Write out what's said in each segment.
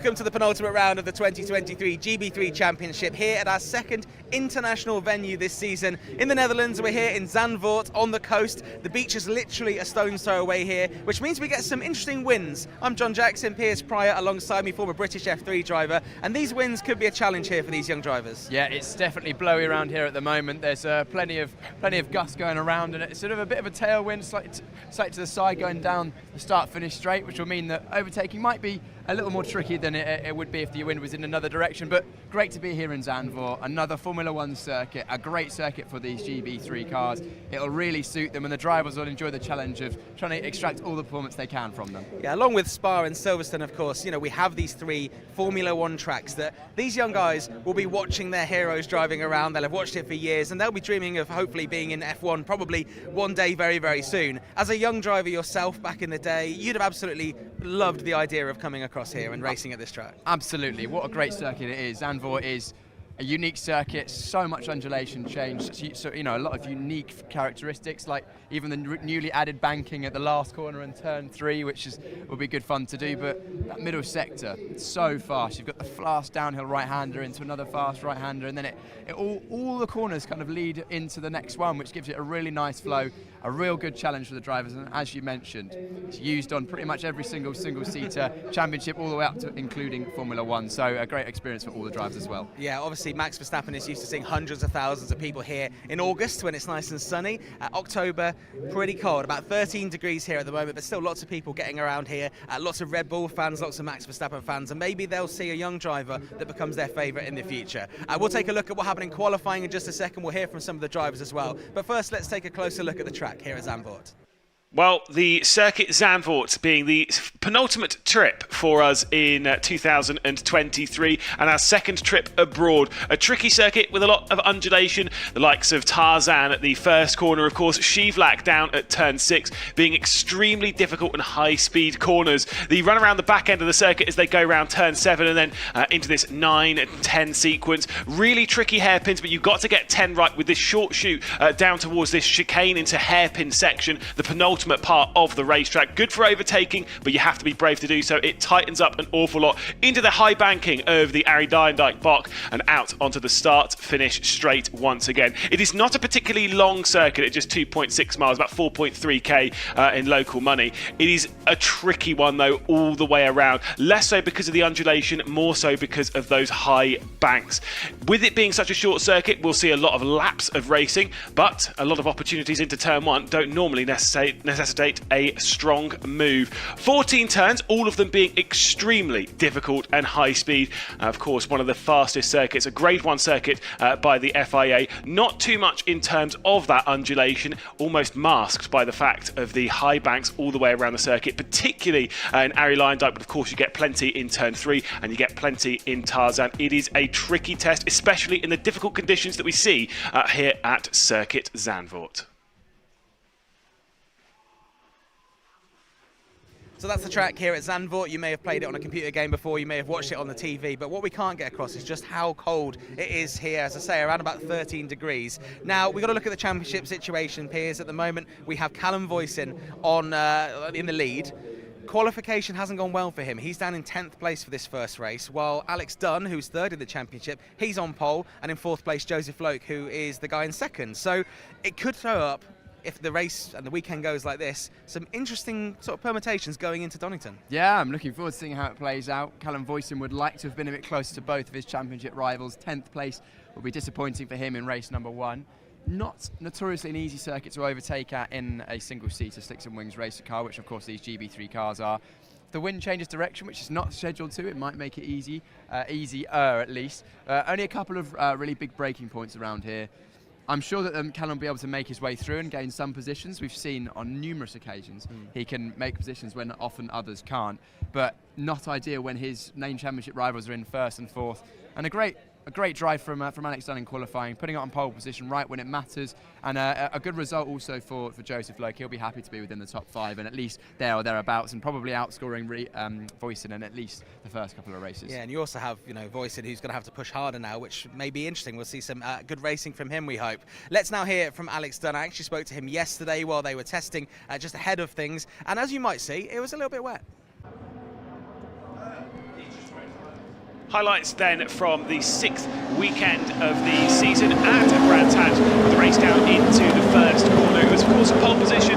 welcome to the penultimate round of the 2023 GB3 Championship here at our second international venue this season in the Netherlands. We're here in Zandvoort on the coast. The beach is literally a stone's throw away here, which means we get some interesting wins. I'm John Jackson, Piers Pryor alongside me, former British F3 driver, and these wins could be a challenge here for these young drivers. Yeah, it's definitely blowy around here at the moment. There's plenty of gusts going around, and it's sort of a bit of a tailwind, slightly to the side going down the start-finish straight, which will mean that overtaking might be a little more tricky than it would be if the wind was in another direction, but great to be here in Zandvoort. Another Formula One circuit, a great circuit for these GB3 cars. It'll really suit them, and the drivers will enjoy the challenge of trying to extract all the performance they can from them. Yeah, along with Spa and Silverstone, of course, you know, we have these three Formula One tracks that these young guys will be watching their heroes driving around. They'll have watched it for years, and they'll be dreaming of hopefully being in F1 probably one day very, very soon. As a young driver yourself back in the day, you'd have absolutely loved the idea of coming across here and racing at this track. Absolutely, what a great circuit it is. Zandvoort is a unique circuit, so much undulation change, so you know, a lot of unique characteristics, like even the newly added banking at the last corner in turn 3, which will be good fun to do. But that middle sector, it's so fast. You've got the fast downhill right-hander into another fast right-hander, and then all the corners kind of lead into the next one, which gives it a really nice flow, a real good challenge for the drivers. And as you mentioned, it's used on pretty much every single-seater championship, all the way up to including Formula One. So a great experience for all the drivers as well. Yeah, obviously Max Verstappen is used to seeing hundreds of thousands of people here in August when it's nice and sunny. October, pretty cold, about 13 degrees here at the moment, but still lots of people getting around here. Lots of Red Bull fans, lots of Max Verstappen fans, and maybe they'll see a young driver that becomes their favourite in the future. We'll take a look at what happened in qualifying in just a second. We'll hear from some of the drivers as well. But first, let's take a closer look at the track here at Zandvoort. Well, the circuit Zandvoort being the penultimate trip for us in 2023 and our second trip abroad. A tricky circuit with a lot of undulation, the likes of Tarzan at the first corner, of course, Shivlak down at turn 6, being extremely difficult and high-speed corners. The run around the back end of the circuit as they go around turn 7 and then into this 9 and 10 sequence. Really tricky hairpins, but you've got to get 10 right with this short shoot down towards this chicane into hairpin section, the penultimate part of the racetrack. Good for overtaking, but you have to be brave to do so. It tightens up an awful lot into the high banking of the Arie Luijendijk Bok and out onto the start-finish straight once again. It is not a particularly long circuit at just 2.6 miles, about 4.3k in local money. It is a tricky one though all the way around. Less so because of the undulation, more so because of those high banks. With it being such a short circuit, we'll see a lot of laps of racing, but a lot of opportunities into turn 1 don't normally necessitate a strong move. 14 turns, all of them being extremely difficult and high speed. Of course, one of the fastest circuits, a grade 1 circuit by the FIA. Not too much in terms of that undulation, almost masked by the fact of the high banks all the way around the circuit, particularly in Arie Luijendijk, but of course you get plenty in turn 3 and you get plenty in Tarzan. It is a tricky test, especially in the difficult conditions that we see here at Circuit Zandvoort. So that's the track here at Zandvoort. You may have played it on a computer game before, you may have watched it on the TV, but what we can't get across is just how cold it is here, as I say, around about 13 degrees. Now, we've got to look at the championship situation, Piers. At the moment, we have Callum Voisin in the lead. Qualification hasn't gone well for him. He's down in 10th place for this first race, while Alex Dunn, who's third in the championship, he's on pole, and in 4th place, Joseph Loke, who is the guy in 2nd. So it could throw up, if the race and the weekend goes like this, some interesting sort of permutations going into Donington. Yeah, I'm looking forward to seeing how it plays out. Callum Voisin would like to have been a bit closer to both of his championship rivals. 10th place will be disappointing for him in race number 1. Not notoriously an easy circuit to overtake at in a single-seater slicks and wings racer car, which of course these GB3 cars are. If the wind changes direction, which is not scheduled to, it might make it easier at least. Only a couple of really big braking points around here. I'm sure that Callum will be able to make his way through and gain some positions. We've seen on numerous occasions he can make positions when often others can't, but not ideal when his name championship rivals are in 1st and 4th. And a great drive from Alex Dunn in qualifying, putting it on pole position right when it matters, and a good result also for Joseph Loke. He'll be happy to be within the top 5 and at least there or thereabouts, and probably outscoring Voisin in at least the first couple of races. Yeah, and you also have Voisin, who's going to have to push harder now, which may be interesting. We'll see some good racing from him, we hope. Let's now hear from Alex Dunn. I actually spoke to him yesterday while they were testing just ahead of things, and as you might see, it was a little bit wet. Highlights then from the 6th weekend of the season at Brands Hatch, with the race down into the first corner. It was of course a pole position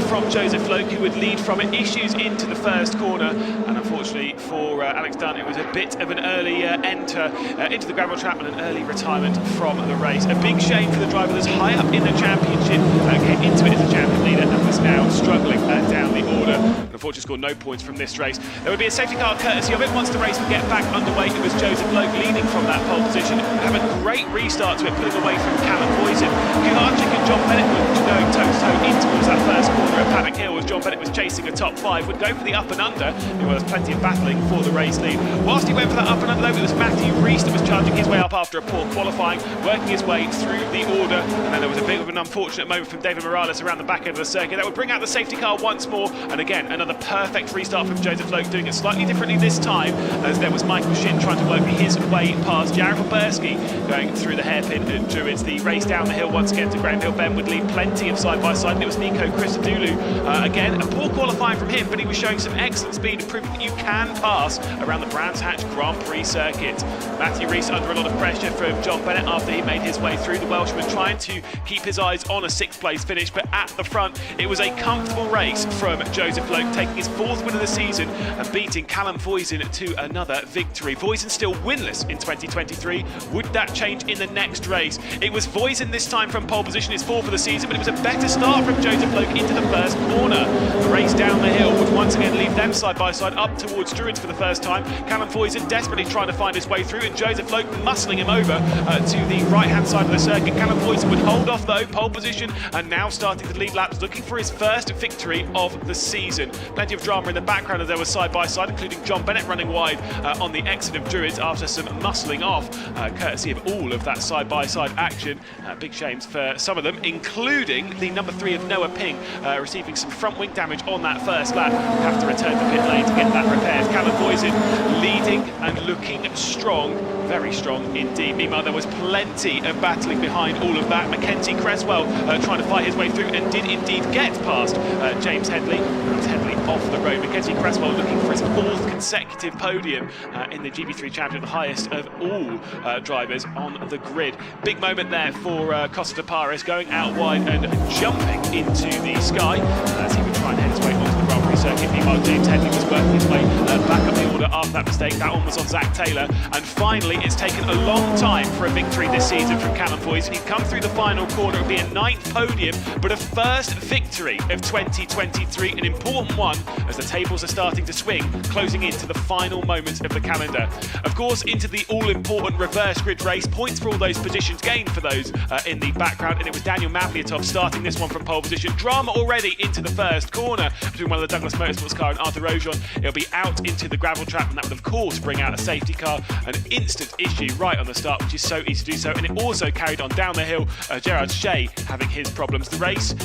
from Joseph Loke, who would lead from it, issues into the first corner, and unfortunately for Alex Dunn, it was a bit of an early enter into the gravel trap and an early retirement from the race. A big shame for the driver that's high up in the championship, came into it as a champion leader and was now struggling down the order, and unfortunately scored no points from this race. There would be a safety car courtesy of it once the race would get back underway. It was Joseph Loke leading from that pole position, have a great restart to it, pulling away from Callum Boyson. Kuharczyk and John Bennett were going toe-to-toe in towards that first corner at Paddock Hill as John Bennett was chasing a top 5, would go for the up and under. There was plenty of battling for the race lead. Whilst he went for that up and under, though, it was Matthew Rees that was charging his way up after a poor qualifying, working his way through the order, and then there was a bit of an unfortunate moment from David Morales around the back end of the circuit. That would bring out the safety car once more, and again another perfect restart from Joseph Loke, doing it slightly differently this time, as there was Michael Shin trying to work his way past Jared Poberski, going through the hairpin at Druids. The race down the hill once again to Graham Hill Bend would lead plenty of side-by-side, and it was Nico Christodoulou. Again, a poor qualifying from him, but he was showing some excellent speed and proving that you can pass around the Brands Hatch Grand Prix circuit. Matthew Rees under a lot of pressure from John Bennett after he made his way through. The Welshman trying to keep his eyes on a 6th place finish, but at the front it was a comfortable race from Joseph Loke, taking his 4th win of the season and beating Callum Voisin to another victory. Voisin still winless in 2023. Would that change in the next race? It was Voisin this time from pole position, his 4th of the season, but it was a better start from Joseph Loke into the first corner. The race down the hill would once again leave them side by side up towards Druids for the first time. Callum Voisin desperately trying to find his way through, and Joseph Loke muscling him over to the right hand side of the circuit. Callum Voisin would hold off though, pole position, and now starting to lead laps, looking for his first victory of the season. Plenty of drama in the background as there was side by side, including John Bennett running wide on the exit of Druids after some muscling off, courtesy of all of that side by side action. Big shames for some of them, including the number 3 of Noah Ping, receiving some front wing damage on that first lap. Have to return to pit lane to get that repaired. Callum Voisin leading and looking strong, very strong indeed. Meanwhile, there was plenty of battling behind all of that. Mackenzie Creswell trying to fight his way through and did indeed get past James Headley. That's Headley off the road. Mackenzie Creswell looking for his 4th consecutive podium in the GB3 Championship, the highest of all drivers on the grid. Big moment there for Costa de Paris, going out wide and jumping into the sky as he would try and head his way onto the Grand Prix circuit. Meanwhile, James Headley was working his way back up the order after that mistake. That one was on Zach Taylor, and finally it's taken a long time for a victory this season from Callum Voisin. He'd come through the final corner. It would be a 9th podium, but a first victory of 2023, an important one as the tables are starting to swing, closing into the final moments of the calendar. Of course, into the all-important reverse grid race, points for all those positions gained for those in the background, and it was Daniel Mavliatov starting this one from pole position. Drama already into the first corner between one of the Douglas Motorsports car and Arthur Ojon. It'll be out into the gravel trap, and that would of course bring out a safety car. An instant issue right on the start, which is so easy to do so, and it also carried on down the hill. Gerard Shea having his problems. The race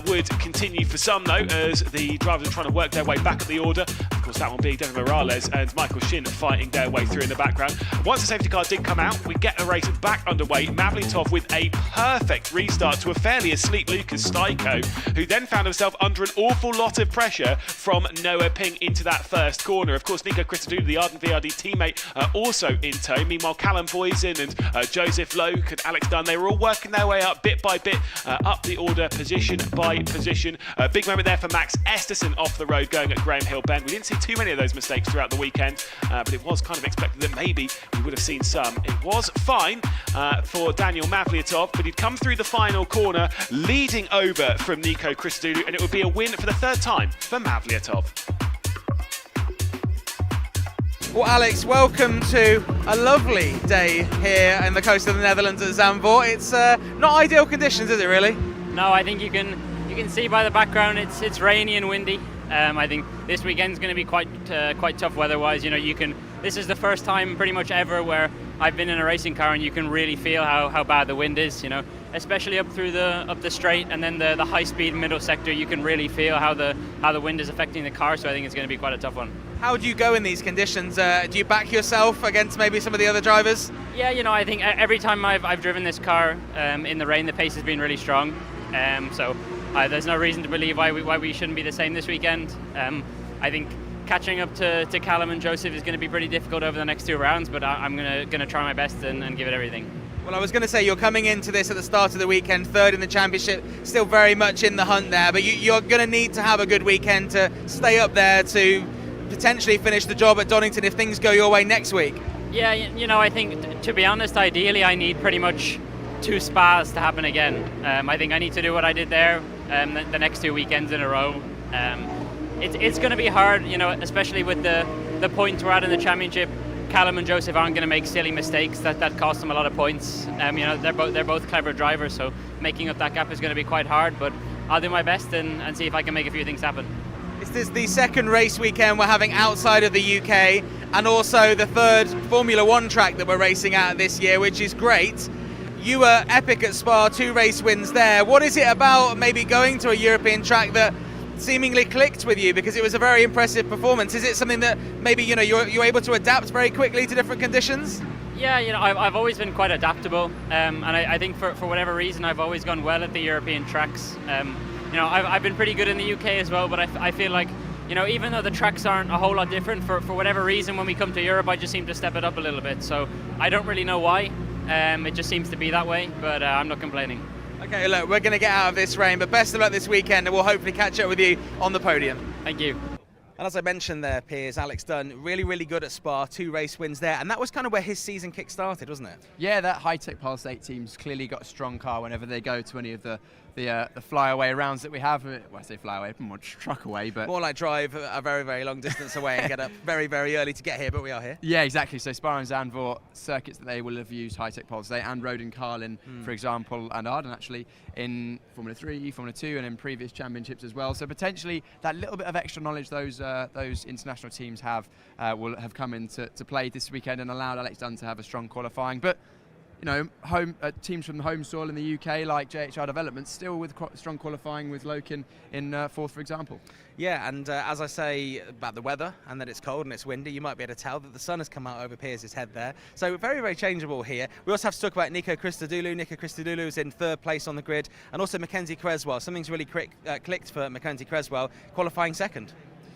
would continue for some though, as the drivers are trying to work their way back at the order. Of course, that one being Devin Morales and Michael Shin fighting their way through in the background. Once the safety car did come out, we get the race back underway. Mavliatov with a perfect restart to a fairly asleep Lucas Styko, who then found himself under an awful lot of pressure from Noah Ping into that first corner. Of course, Nico Christodoulou, the Ardent VRD teammate, also in tow. Meanwhile, Callum Voisin and Joseph Loke and Alex Dunn, they were all working their way up bit by bit, up the order, position by position. Big moment there for Max Esterson off the road going at Graham Hill Bend. We didn't see too many of those mistakes throughout the weekend, but it was kind of expected that maybe we would have seen some. It was fine for Daniel Mavliatov, but he'd come through the final corner, leading over from Nico Christodoulou, and it would be a win for the 3rd time for Mavliatov. Well, Alex, welcome to a lovely day here in the coast of the Netherlands at Zandvoort. It's not ideal conditions, is it really? No, I think you can see by the background it's rainy and windy. I think this weekend's going to be quite tough weather-wise. You know, this is the first time pretty much ever where I've been in a racing car and you can really feel how bad the wind is. You know, especially up the straight and then the high-speed middle sector. You can really feel how the wind is affecting the car. So I think it's going to be quite a tough one. How do you go in these conditions? Do you back yourself against maybe some of the other drivers? Yeah, you know, I think every time I've driven this car in the rain, the pace has been really strong. So there's no reason to believe why we shouldn't be the same this weekend. I think catching up to Callum and Joseph is going to be pretty difficult over the next 2 rounds, but I'm going to try my best and give it everything. Well, I was going to say, you're coming into this at the start of the weekend, third in the championship, still very much in the hunt there, but you're going to need to have a good weekend to stay up there to potentially finish the job at Donington if things go your way next week. Yeah, I think, to be honest, ideally I need pretty much 2 Spas to happen again. I think I need to do what I did there the next 2 weekends in a row. It's going to be hard, especially with the points we're at in the championship. Callum and Joseph aren't going to make silly mistakes that cost them a lot of points. They're both clever drivers, so making up that gap is going to be quite hard. But I'll do my best and see if I can make a few things happen. This is the second race weekend we're having outside of the UK, and also the third Formula One track that we're racing at this year, which is great. You were epic at Spa, 2 race wins there. What is it about maybe going to a European track that seemingly clicked with you, because it was a very impressive performance? Is it something that maybe you're able to adapt very quickly to different conditions? Yeah, I've always been quite adaptable, and I think for whatever reason I've always gone well at the European tracks. I've been pretty good in the UK as well, but I feel like even though the tracks aren't a whole lot different, for whatever reason when we come to Europe I just seem to step it up a little bit. So I don't really know why. It just seems to be that way, but I'm not complaining. Okay, look, we're going to get out of this rain, but best of luck this weekend, and we'll hopefully catch up with you on the podium. Thank you. And as I mentioned there, Piers, Alex Dunn, really, really good at Spa, 2 race wins there, and that was kind of where his season kick-started, wasn't it? Yeah, that high-tech Pulse 8 team's clearly got a strong car whenever they go to any of the flyaway rounds that we have. Well, I say flyaway, more truck away, but more like drive a very, very long distance away and get up very, very early to get here, but we are here. Yeah, exactly. So Spa and Zandvoort, circuits that they will have used high-tech Pulse 8, and Road and Carlin, for example, and Arden actually, in Formula 3, Formula 2, and in previous championships as well. So potentially that little bit of extra knowledge those international teams have will have come into play this weekend and allowed Alex Dunn to have a strong qualifying. But home teams from the home soil in the UK, like JHR Development, still with strong qualifying with Loken in 4th, for example. Yeah, and as I say about the weather and that it's cold and it's windy, you might be able to tell that the sun has come out over Piers' head there. So very, very changeable here. We also have to talk about Nico Christodoulou. Nico Christodoulou is in 3rd place on the grid, and also Mackenzie Creswell. Something's really clicked for Mackenzie Creswell, qualifying 2nd.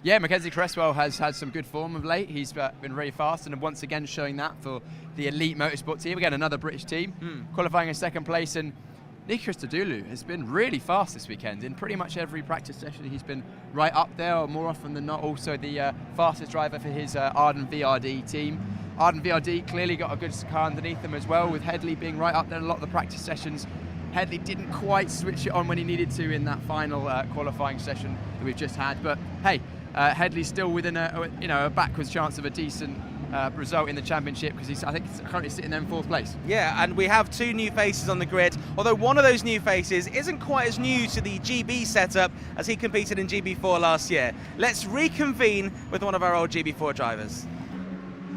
Yeah, Mackenzie Creswell has had some good form of late. He's been really fast and once again showing that for the elite motorsport team. Again, another British team, qualifying in 2nd place. And Nick Christodoulou has been really fast this weekend. In pretty much every practice session, he's been right up there, or more often than not, also the fastest driver for his Arden VRD team. Arden VRD clearly got a good car underneath them as well, with Headley being right up there in a lot of the practice sessions. Headley didn't quite switch it on when he needed to in that final qualifying session that we've just had. But hey, Headley's still within a backwards chance of a decent result in the championship, because I think he's currently sitting there in 4th place. Yeah, and we have 2 new faces on the grid, although one of those new faces isn't quite as new to the GB setup as he competed in GB4 last year. Let's reconvene with one of our old GB4 drivers.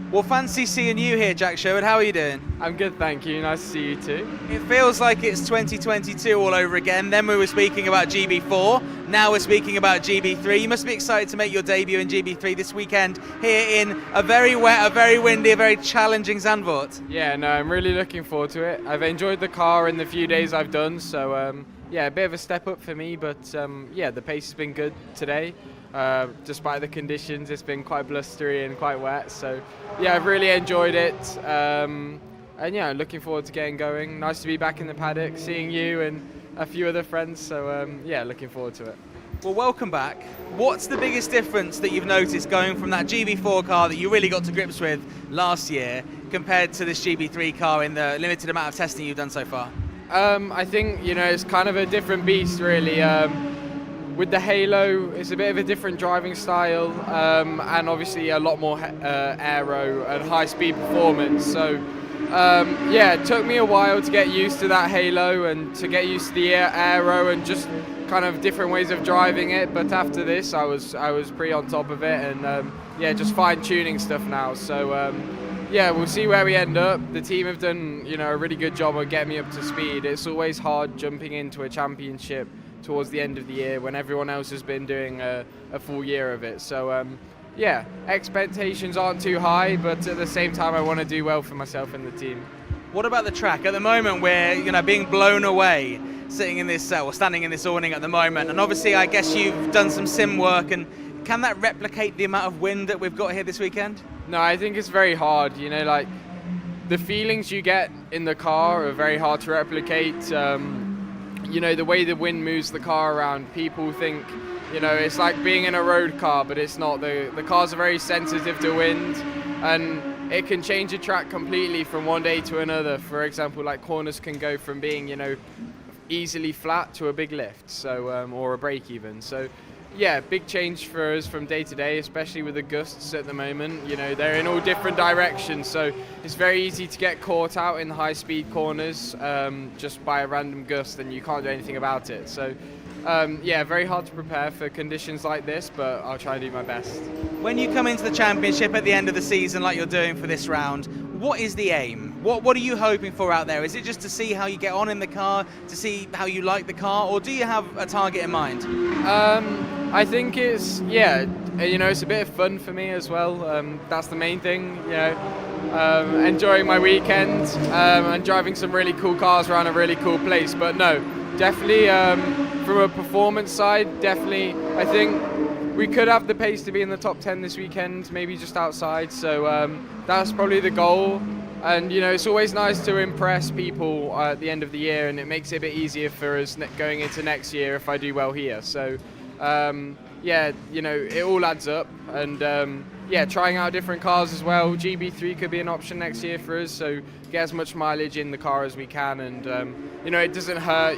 Well, fancy seeing you here, Jack Sherwood. How are you doing? I'm good, thank you. Nice to see you too. It feels like it's 2022 all over again. Then we were speaking about GB4. Now we're speaking about GB3. You must be excited to make your debut in GB3 this weekend here in a very wet, a very windy, a very challenging Zandvoort. Yeah, no, I'm really looking forward to it. I've enjoyed the car in the few days I've done, so yeah, a bit of a step up for me, but yeah, the pace has been good today. Despite the conditions, it's been quite blustery and quite wet, so yeah, I've really enjoyed it, and yeah, looking forward to getting going. Nice to be back in the paddock, seeing you and a few other friends, so yeah, looking forward to it. Well, welcome back. What's the biggest difference that you've noticed going from that GB4 car that you really got to grips with last year compared to this GB3 car in the limited amount of testing you've done so far? I think, it's kind of a different beast, really. With the Halo, it's a bit of a different driving style, and obviously a lot more aero and high-speed performance. So, yeah, it took me a while to get used to that Halo and to get used to the aero and just kind of different ways of driving it. But after this, I was pretty on top of it, and yeah, just fine-tuning stuff now. So, yeah, we'll see where we end up. The team have done, a really good job of getting me up to speed. It's always hard jumping into a championship towards the end of the year when everyone else has been doing a full year of it. So yeah, expectations aren't too high, but at the same time I want to do well for myself and the team. What about the track? At the moment we're being blown away sitting in this or standing in this awning at the moment, and obviously I guess you've done some sim work and can that replicate the amount of wind that we've got here this weekend? No, I think it's very hard. You know, like the feelings you get in the car are very hard to replicate. You know, the way the wind moves the car around, people think, you know, it's like being in a road car, but it's not. The cars are very sensitive to wind, and it can change a track completely from one day to another. For example, like corners can go from being, you know, easily flat to a big lift, so or a break even. So yeah, big change for us from day to day, especially with the gusts at the moment. You know, they're in all different directions, so it's very easy to get caught out in the high speed corners just by a random gust, and you can't do anything about it. So yeah, very hard to prepare for conditions like this, but I'll try and do my best. When you come into the championship at the end of the season like you're doing for this round, what is the aim? What are you hoping for out there? Is it just to see how you get on in the car, to see how you like the car, or do you have a target in mind? I think it's, yeah, you know, it's a bit of fun for me as well. That's the main thing, you know, enjoying my weekend and driving some really cool cars around a really cool place. But no, definitely from a performance side, definitely, I think we could have the pace to be in the top 10 this weekend, maybe just outside. So that's probably the goal. And you know, it's always nice to impress people at the end of the year, and it makes it a bit easier for us going into next year if I do well here. So yeah, you know, it all adds up, and yeah, trying out different cars as well. GB3 could be an option next year for us, so get as much mileage in the car as we can, and you know, it doesn't hurt.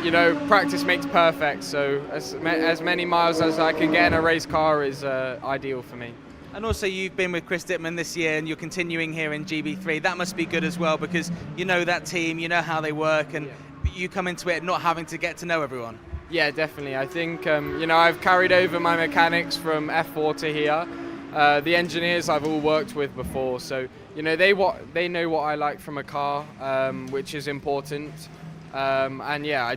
You know, practice makes perfect, so as many miles as I can get in a race car is ideal for me. And also, you've been with Chris Dittman this year, and you're continuing here in GB3. That must be good as well, because you know that team, you know how they work, and you come into it not having to get to know everyone. Yeah, definitely. I think you know, I've carried over my mechanics from F4 to here. The engineers I've all worked with before, so you know, they know what I like from a car, which is important. And yeah,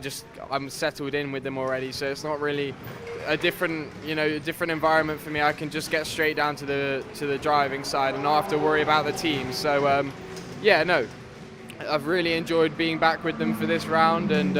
I'm settled in with them already, so it's not really a different environment for me. I can just get straight down to the driving side and not have to worry about the team. So yeah, no, I've really enjoyed being back with them for this round, and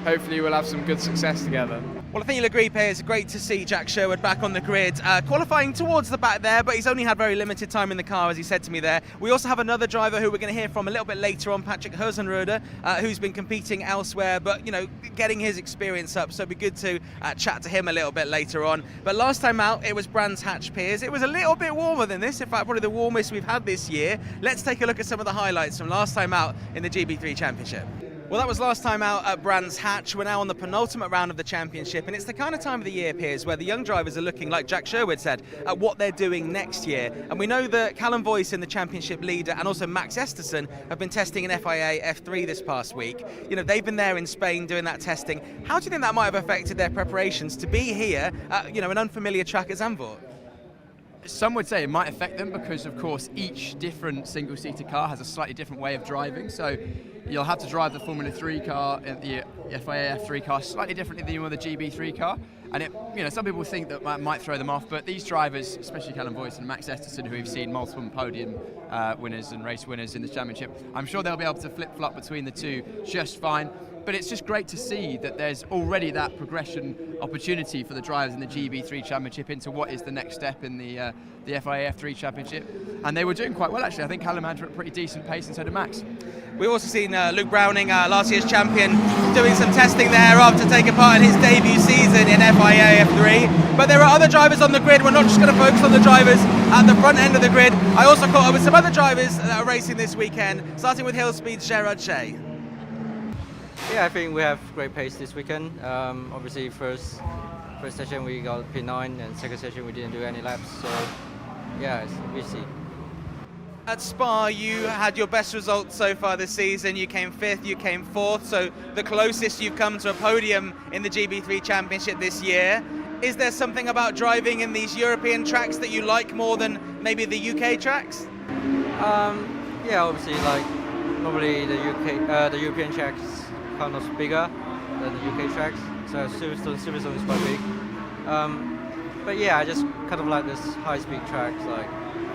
hopefully we'll have some good success together. Well, I think you'll agree, Piers, it's great to see Jack Sherwood back on the grid, qualifying towards the back there, but he's only had very limited time in the car, as he said to me there. We also have another driver who we're going to hear from a little bit later on, Patrick Herzenrode, who's been competing elsewhere, but, you know, getting his experience up, so it'd be good to chat to him a little bit later on. But last time out, it was Brands Hatch, Piers. It was a little bit warmer than this, in fact, probably the warmest we've had this year. Let's take a look at some of the highlights from last time out in the GB3 Championship. Well, that was last time out at Brands Hatch. We're now on the penultimate round of the championship, and it's the kind of time of the year, Piers, where the young drivers are looking, like Jack Sherwood said, at what they're doing next year. And we know that Callum Boyce, in the championship leader, and also Max Esterson have been testing in FIA F3 this past week. You know, they've been there in Spain doing that testing. How do you think that might have affected their preparations to be here at, you know, an unfamiliar track at Zandvoort? Some would say it might affect them because, of course, each different single-seater car has a slightly different way of driving. So you'll have to drive the Formula 3 car and the FIA F3 car slightly differently than you will the GB3 car. And it, you know, some people think that might throw them off, but these drivers, especially Callum Boyce and Max Esterson, who we've seen multiple podium winners and race winners in the championship, I'm sure they'll be able to flip-flop between the two just fine. But it's just great to see that there's already that progression opportunity for the drivers in the GB3 Championship into what is the next step in the FIA F3 Championship. And they were doing quite well, actually. I think Callum had a pretty decent pace, and so did Max. We've also seen Luke Browning, last year's champion, doing some testing there after taking part in his debut season in FIA F3. But there are other drivers on the grid. We're not just going to focus on the drivers at the front end of the grid. I also caught up with some other drivers that are racing this weekend, starting with Hill Speed's Gerard Shea. Yeah, I think we have great pace this weekend. Obviously, first session we got P9, and second session we didn't do any laps. So yeah, it's easy. At Spa, you had your best results so far this season. You came 5th, you came 4th, so the closest you've come to a podium in the GB3 Championship this year. Is there something about driving in these European tracks that you like more than maybe the UK tracks? Yeah, obviously, like normally the European tracks kind of bigger than the UK tracks. So Silverstone is quite big. But yeah, I just kind of like this high-speed tracks, like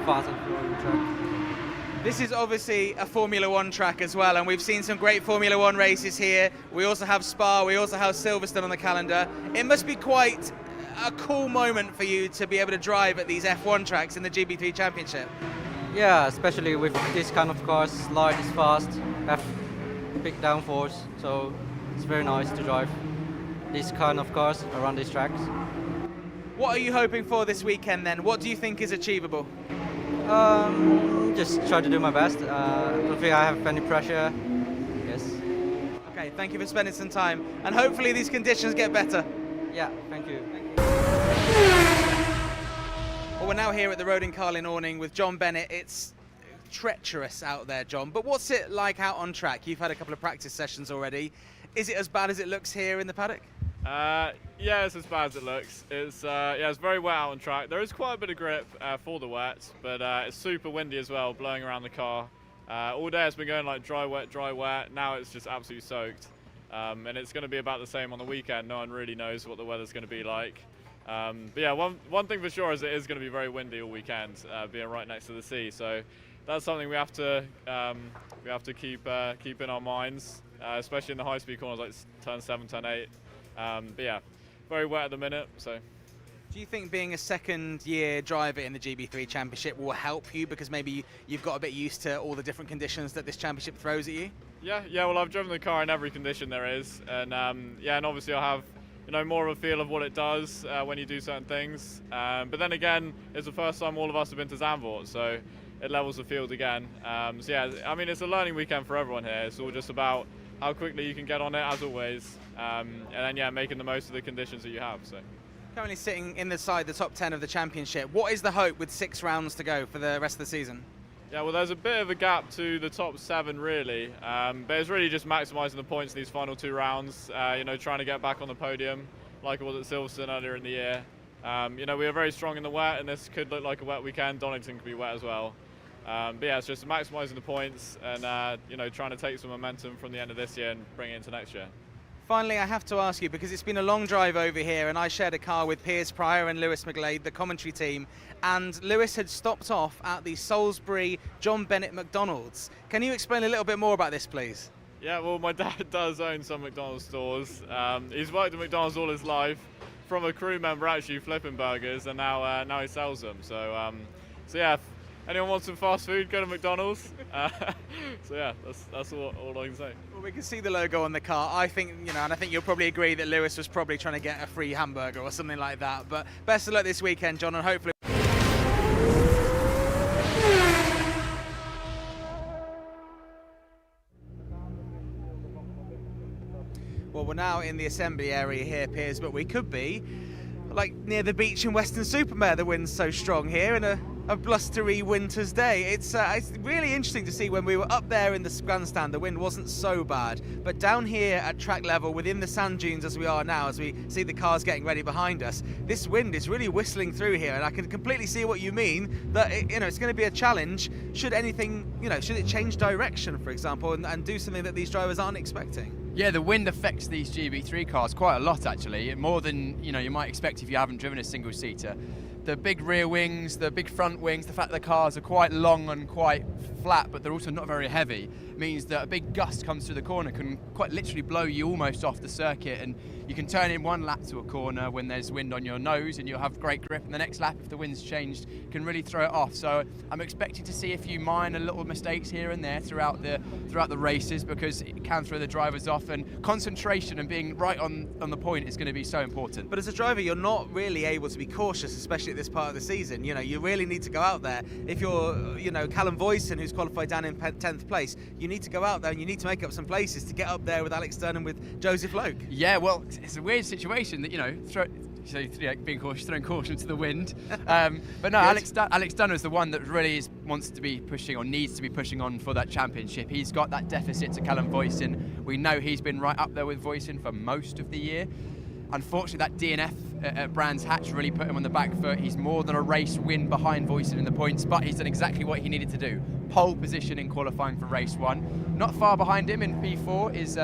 fast and furious track. This is obviously a Formula 1 track as well, and we've seen some great Formula 1 races here. We also have Spa, we also have Silverstone on the calendar. It must be quite a cool moment for you to be able to drive at these F1 tracks in the GB3 Championship? Yeah, especially with this kind of cars, slide is fast, have big downforce, so it's very nice to drive these kind of cars around these tracks. What are you hoping for this weekend then? What do you think is achievable? Just try to do my best. I don't think I have any pressure. Yes. Okay, thank you for spending some time, and hopefully these conditions get better. Yeah, thank you. Well, we're now here at the Road in Carlin awning with John Bennett. It's treacherous out there, John, but what's it like out on track? You've had a couple of practice sessions already. Is it as bad as it looks here in the paddock? Yeah, it's as bad as it looks. It's it's very wet out on track. There is quite a bit of grip for the wet, but it's super windy as well, blowing around the car. All day it's been going like dry, wet. Now it's just absolutely soaked. And it's going to be about the same on the weekend. No one really knows what the weather's going to be like. But yeah, one thing for sure is it is going to be very windy all weekend, being right next to the sea. So that's something we have to keep in our minds, especially in the high-speed corners like turn 7, turn 8. But yeah, very wet at the minute. So. Do you think being a second-year driver in the GB3 Championship will help you because maybe you've got a bit used to all the different conditions that this championship throws at you? Yeah. Well, I've driven the car in every condition there is, and and obviously I'll have more of a feel of what it does when you do certain things. But then again, it's the first time all of us have been to Zandvoort, so it levels the field again. So yeah, I mean it's a learning weekend for everyone here. It's all just about how quickly you can get on it, as always, and then yeah, making the most of the conditions that you have. So. Currently sitting in the top 10 of the championship. What is the hope with 6 rounds to go for the rest of the season? Yeah, well, there's a bit of a gap to the top 7, really, but it's really just maximising the points in these final 2 rounds. Trying to get back on the podium, like it was at Silverstone earlier in the year. We were very strong in the wet, and this could look like a wet weekend. Donington could be wet as well. But yeah, it's just maximising the points and trying to take some momentum from the end of this year and bring it into next year. Finally, I have to ask you, because it's been a long drive over here, and I shared a car with Piers Pryor and Lewis McGlade, the commentary team, and Lewis had stopped off at the Salisbury John Bennett McDonald's. Can you explain a little bit more about this, please? Yeah, well, my dad does own some McDonald's stores. He's worked at McDonald's all his life, from a crew member actually flipping burgers, and now he sells them. So yeah, if anyone wants some fast food, go to McDonald's. So yeah, that's all I can say. Well, we can see the logo on the car. I think, and I think you'll probably agree that Lewis was probably trying to get a free hamburger or something like that. But best of luck this weekend, John, and hopefully. Well, we're now in the assembly area here, Piers, but we could be like near the beach in Weston-super-Mare. The wind's so strong here in a blustery winter's day. It's really interesting to see. When we were up there in the grandstand, the wind wasn't so bad, but down here at track level within the sand dunes as we are now, as we see the cars getting ready behind us, this wind is really whistling through here, and I can completely see what you mean, that it's going to be a challenge should anything, should it change direction, for example, and do something that these drivers aren't expecting. Yeah, the wind affects these GB3 cars quite a lot, actually, more than you might expect if you haven't driven a single-seater. The big rear wings, the big front wings, the fact that the cars are quite long and quite flat, but they're also not very heavy, means that a big gust comes through the corner can quite literally blow you almost off the circuit, and you can turn in one lap to a corner when there's wind on your nose and you'll have great grip, and the next lap, if the wind's changed, can really throw it off. So I'm expecting to see a few minor little mistakes here and there throughout the races, because it can throw the drivers off, and concentration and being right on the point is going to be so important. But as a driver, you're not really able to be cautious, especially at this part of the season. You really need to go out there. If you're, Callum Voisin, who's qualified down in 10th place, you need to go out there and you need to make up some places to get up there with Alex Dunn and with Joseph Loke. Yeah, well, it's a weird situation that, being cautious, throwing caution to the wind. But no, Alex Dunn is the one that really wants to be pushing, or needs to be pushing on for that championship. He's got that deficit to Callum Voisin. We know he's been right up there with Voisin for most of the year. Unfortunately, that DNF at Brands Hatch really put him on the back foot. He's more than a race win behind Voisin in the points, but he's done exactly what he needed to do. Pole position in qualifying for race 1. Not far behind him in P4 is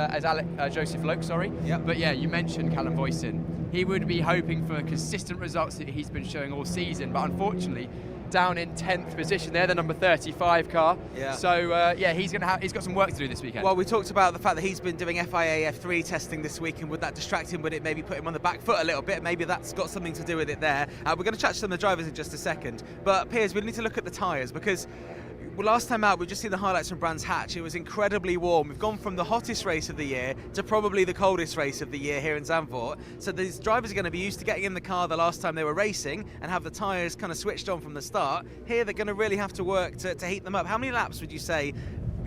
Joseph Loke, sorry. Yep. But yeah, you mentioned Callum Voisin. He would be hoping for consistent results that he's been showing all season, but unfortunately, down in 10th position there, the number 35 car. Yeah. So he's got some work to do this weekend. Well, we talked about the fact that he's been doing FIA F3 testing this week, and would that distract him? Would it maybe put him on the back foot a little bit? Maybe that's got something to do with it there. We're going to chat to some of the drivers in just a second. But Piers, we need to look at the tyres, because last time out, we've just seen the highlights from Brands Hatch. It was incredibly warm. We've gone from the hottest race of the year to probably the coldest race of the year here in Zandvoort. So these drivers are going to be used to getting in the car the last time they were racing and have the tyres kind of switched on from the start. Here, they're going to really have to work to heat them up. How many laps would you say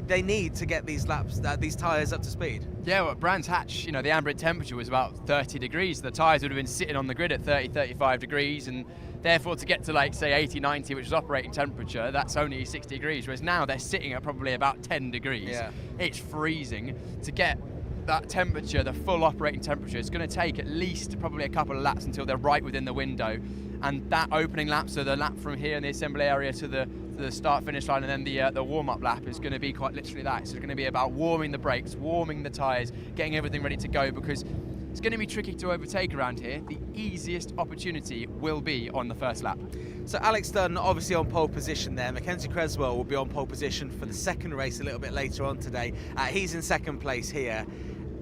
they need to get these tyres up to speed? Yeah, well, Brands Hatch, the ambient temperature was about 30 degrees. The tyres would have been sitting on the grid at 30, 35 degrees, and therefore to get to like say 80, 90, which is operating temperature, that's only 60 degrees, whereas now they're sitting at probably about 10 degrees. Yeah. It's freezing. To get that temperature, the full operating temperature, it's going to take at least probably a couple of laps until they're right within the window. And that opening lap, so the lap from here in the assembly area to the start-finish line, and then the warm-up lap is going to be quite literally that. So it's going to be about warming the brakes, warming the tyres, getting everything ready to go, because it's going to be tricky to overtake around here. The easiest opportunity will be on the first lap. So Alex Dunn obviously on pole position there. Mackenzie Creswell will be on pole position for the second race a little bit later on today. He's in second place here.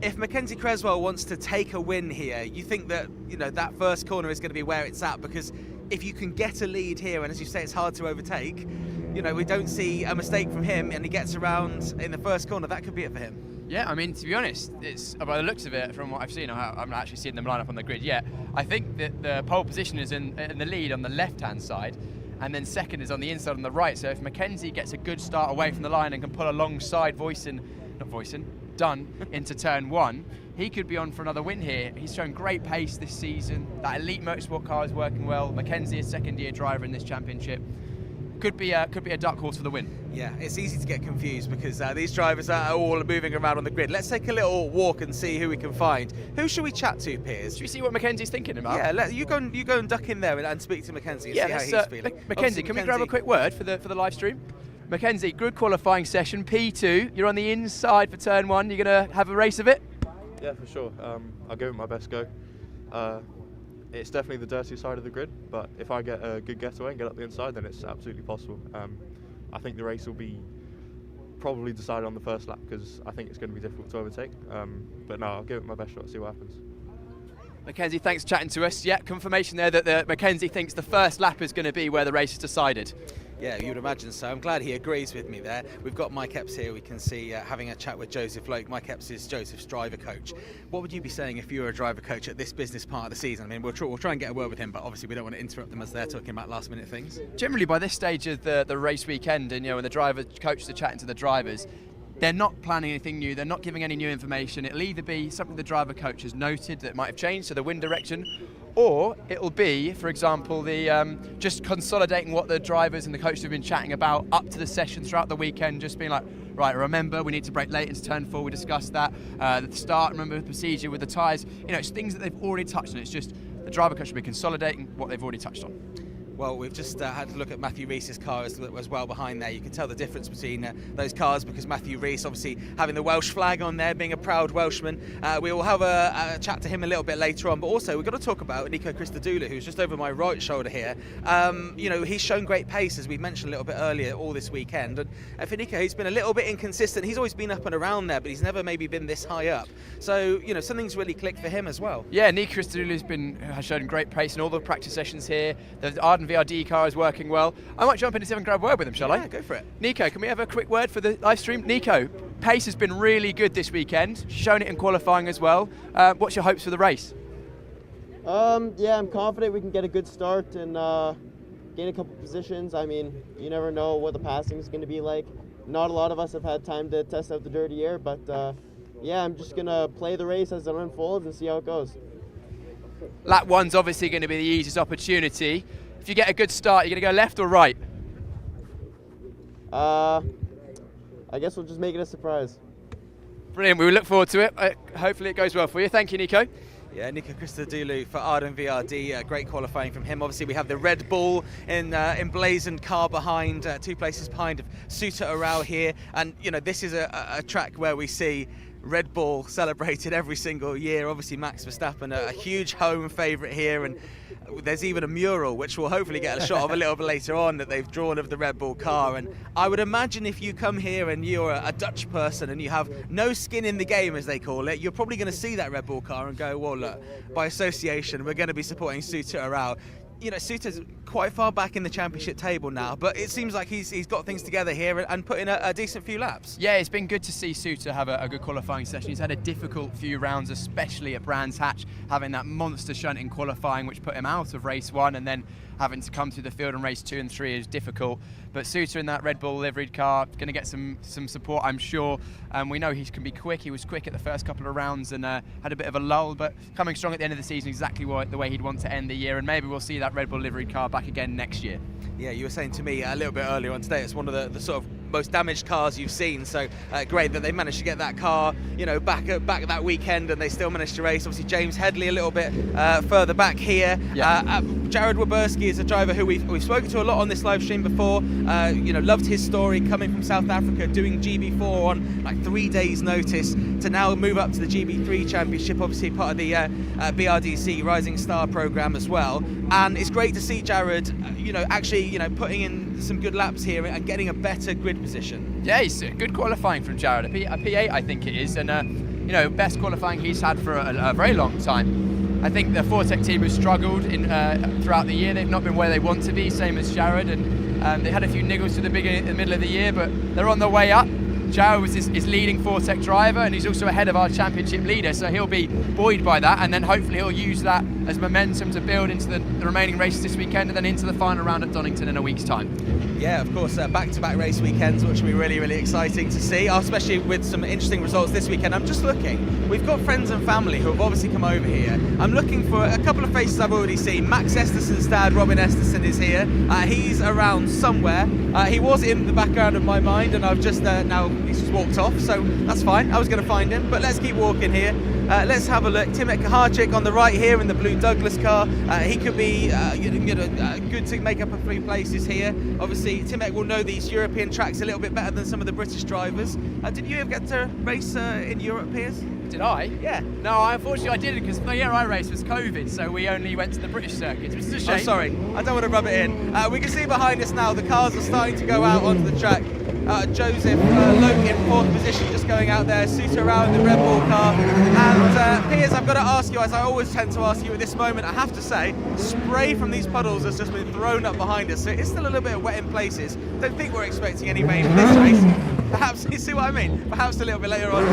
If Mackenzie Creswell wants to take a win here, you think that that first corner is going to be where it's at? Because if you can get a lead here, and as you say, it's hard to overtake, we don't see a mistake from him, and he gets around in the first corner, that could be it for him. Yeah, I mean, to be honest, it's by the looks of it, from what I've seen, I'm not actually seeing them line up on the grid yet. I think that the pole position is in the lead on the left-hand side, and then second is on the inside on the right. So if Mackenzie gets a good start away from the line and can pull alongside Dunn into turn one, he could be on for another win here. He's shown great pace this season. That elite motorsport car is working well. Mackenzie is second-year driver in this championship. Could be a dark horse for the win. Yeah, it's easy to get confused because these drivers are all moving around on the grid. Let's take a little walk and see who we can find. Who should we chat to, Piers? Should we see what Mackenzie's thinking about? Yeah, you go and duck in there and speak to Mackenzie and see how he's feeling. Mackenzie, can we grab a quick word for the live stream? Mackenzie, good qualifying session, P2. You're on the inside for turn one. You're going to have a race of it? Yeah, for sure. I'll give it my best go. It's definitely the dirty side of the grid, but if I get a good getaway and get up the inside, then it's absolutely possible. I think the race will be probably decided on the first lap because I think it's going to be difficult to overtake. But no, I'll give it my best shot, see what happens. Mackenzie, thanks for chatting to us. Yeah, confirmation there that Mackenzie thinks the first lap is going to be where the race is decided. Yeah, you would imagine so. I'm glad he agrees with me there. We've got Mike Epps here. We can see having a chat with Joseph Loke. Mike Epps is Joseph's driver coach. What would you be saying if you were a driver coach at this business part of the season? I mean, we'll try and get a word with him, but obviously we don't want to interrupt them as they're talking about last-minute things. Generally, by this stage of the race weekend, and when the driver coaches are chatting to the drivers, they're not planning anything new. They're not giving any new information. It'll either be something the driver coach has noted that might have changed, so the wind direction, or it'll be, for example, the just consolidating what the drivers and the coaches have been chatting about up to the session throughout the weekend, just being like, right, remember, we need to brake late into turn 4, we discussed that. At the start, remember the procedure with the tyres. It's things that they've already touched on. It's just the driver coach will be consolidating what they've already touched on. Well, we've just had a look at Matthew Rees's car as well behind there. You can tell the difference between those cars because Matthew Rees obviously having the Welsh flag on there, being a proud Welshman. We will have a chat to him a little bit later on, but also we've got to talk about Nico Christodoulou, who's just over my right shoulder here. He's shown great pace, as we mentioned a little bit earlier, all this weekend. And for Nico, he's been a little bit inconsistent. He's always been up and around there, but he's never maybe been this high up. So, something's really clicked for him as well. Yeah, Nico Christodoulou has shown great pace in all the practice sessions here. The Arden VRD car is working well. I might jump in and see if I can grab a word with him, shall I? Yeah, go for it. Nico, can we have a quick word for the live stream? Nico, pace has been really good this weekend, shown it in qualifying as well. What's your hopes for the race? Yeah, I'm confident we can get a good start and gain a couple positions. I mean, you never know what the passing is going to be like. Not a lot of us have had time to test out the dirty air, but yeah, I'm just going to play the race as it unfolds and see how it goes. Lap 1's obviously going to be the easiest opportunity. If you get a good start, you're going to go left or right? I guess we'll just make it a surprise. Brilliant, we will look forward to it. Hopefully it goes well for you. Thank you, Nico. Yeah, Nico Christodoulou for Arden VRD, great qualifying from him. Obviously we have the Red Bull emblazoned car behind, 2 places behind of Suta Arau here. And, this is a track where we see Red Bull celebrated every single year. Obviously Max Verstappen, a huge home favourite here, and there's even a mural which we'll hopefully get a shot of a little bit later on that they've drawn of the Red Bull car. And I would imagine if you come here and you're a Dutch person and you have no skin in the game, as they call it, you're probably going to see that Red Bull car and go, well, look, by association we're going to be supporting Suter around. You know, Suter's quite far back in the championship table now, but it seems like he's got things together here and put in a decent few laps. Yeah, it's been good to see Suter have a good qualifying session. He's had a difficult few rounds, especially at Brands Hatch, having that monster shunt in qualifying, which put him out of race 1, and then having to come through the field in race 2 and 3 is difficult. But Suter in that Red Bull liveried car, going to get some support, I'm sure. We know he can be quick. He was quick at the first couple of rounds and had a bit of a lull, but coming strong at the end of the season, exactly the way he'd want to end the year. And maybe we'll see that Red Bull liveried car back again next year. Yeah, you were saying to me a little bit earlier on today, it's one of the sort of most damaged cars you've seen, so great that they managed to get that car, you know, back that weekend, and they still managed to race. Obviously James Headley a little bit further back here. Yeah. Jared Waberski is a driver who we've spoken to a lot on this live stream before. You know, loved his story coming from South Africa, doing GB4 on like 3 days notice, to now move up to the GB3 Championship, obviously part of the BRDC Rising Star program as well. And it's great to see Jared, you know, actually, you know, putting in some good laps here and getting a better grid position. Yeah, he's good qualifying from Jared, a P8 I think it is, and you know, best qualifying he's had for a very long time. I think the Fortec team has struggled throughout the year. They've not been where they want to be, same as Jared, and they had a few niggles to the middle of the year, but they're on their way up. Jared was his leading Fortec driver, and he's also ahead of our championship leader, so he'll be buoyed by that, and then hopefully he'll use that as momentum to build into the remaining races this weekend and then into the final round at Donington in a week's time. Yeah, of course, back-to-back race weekends, which will be really, really exciting to see, especially with some interesting results this weekend. I'm just looking, we've got friends and family who have obviously come over here. I'm looking for a couple of faces I've already seen. Max Esterson's dad, Robin Esterson, is here. He's around somewhere. He was in the background of my mind, and I've just now he's just walked off, so that's fine. I was going to find him, but let's keep walking here. Let's have a look. Timek Kaharczyk on the right here in the blue Douglas car. He could be good to make up a few places here. Obviously, Timek will know these European tracks a little bit better than some of the British drivers. Did you ever get to race in Europe, Piers? Did I? Yeah. No, unfortunately I didn't, because the year I raced was COVID, so we only went to the British circuits, which is a shame. Oh, sorry. I don't want to rub it in. We can see behind us now the cars are starting to go out onto the track. Joseph Loke in 4th position, just going out there, Suter around the Red Bull car. And Piers, I've got to ask you, as I always tend to ask you at this moment, I have to say, spray from these puddles has just been thrown up behind us, so it's still a little bit wet in places. Don't think we're expecting any rain in this race. Perhaps, you see what I mean? Perhaps a little bit later on.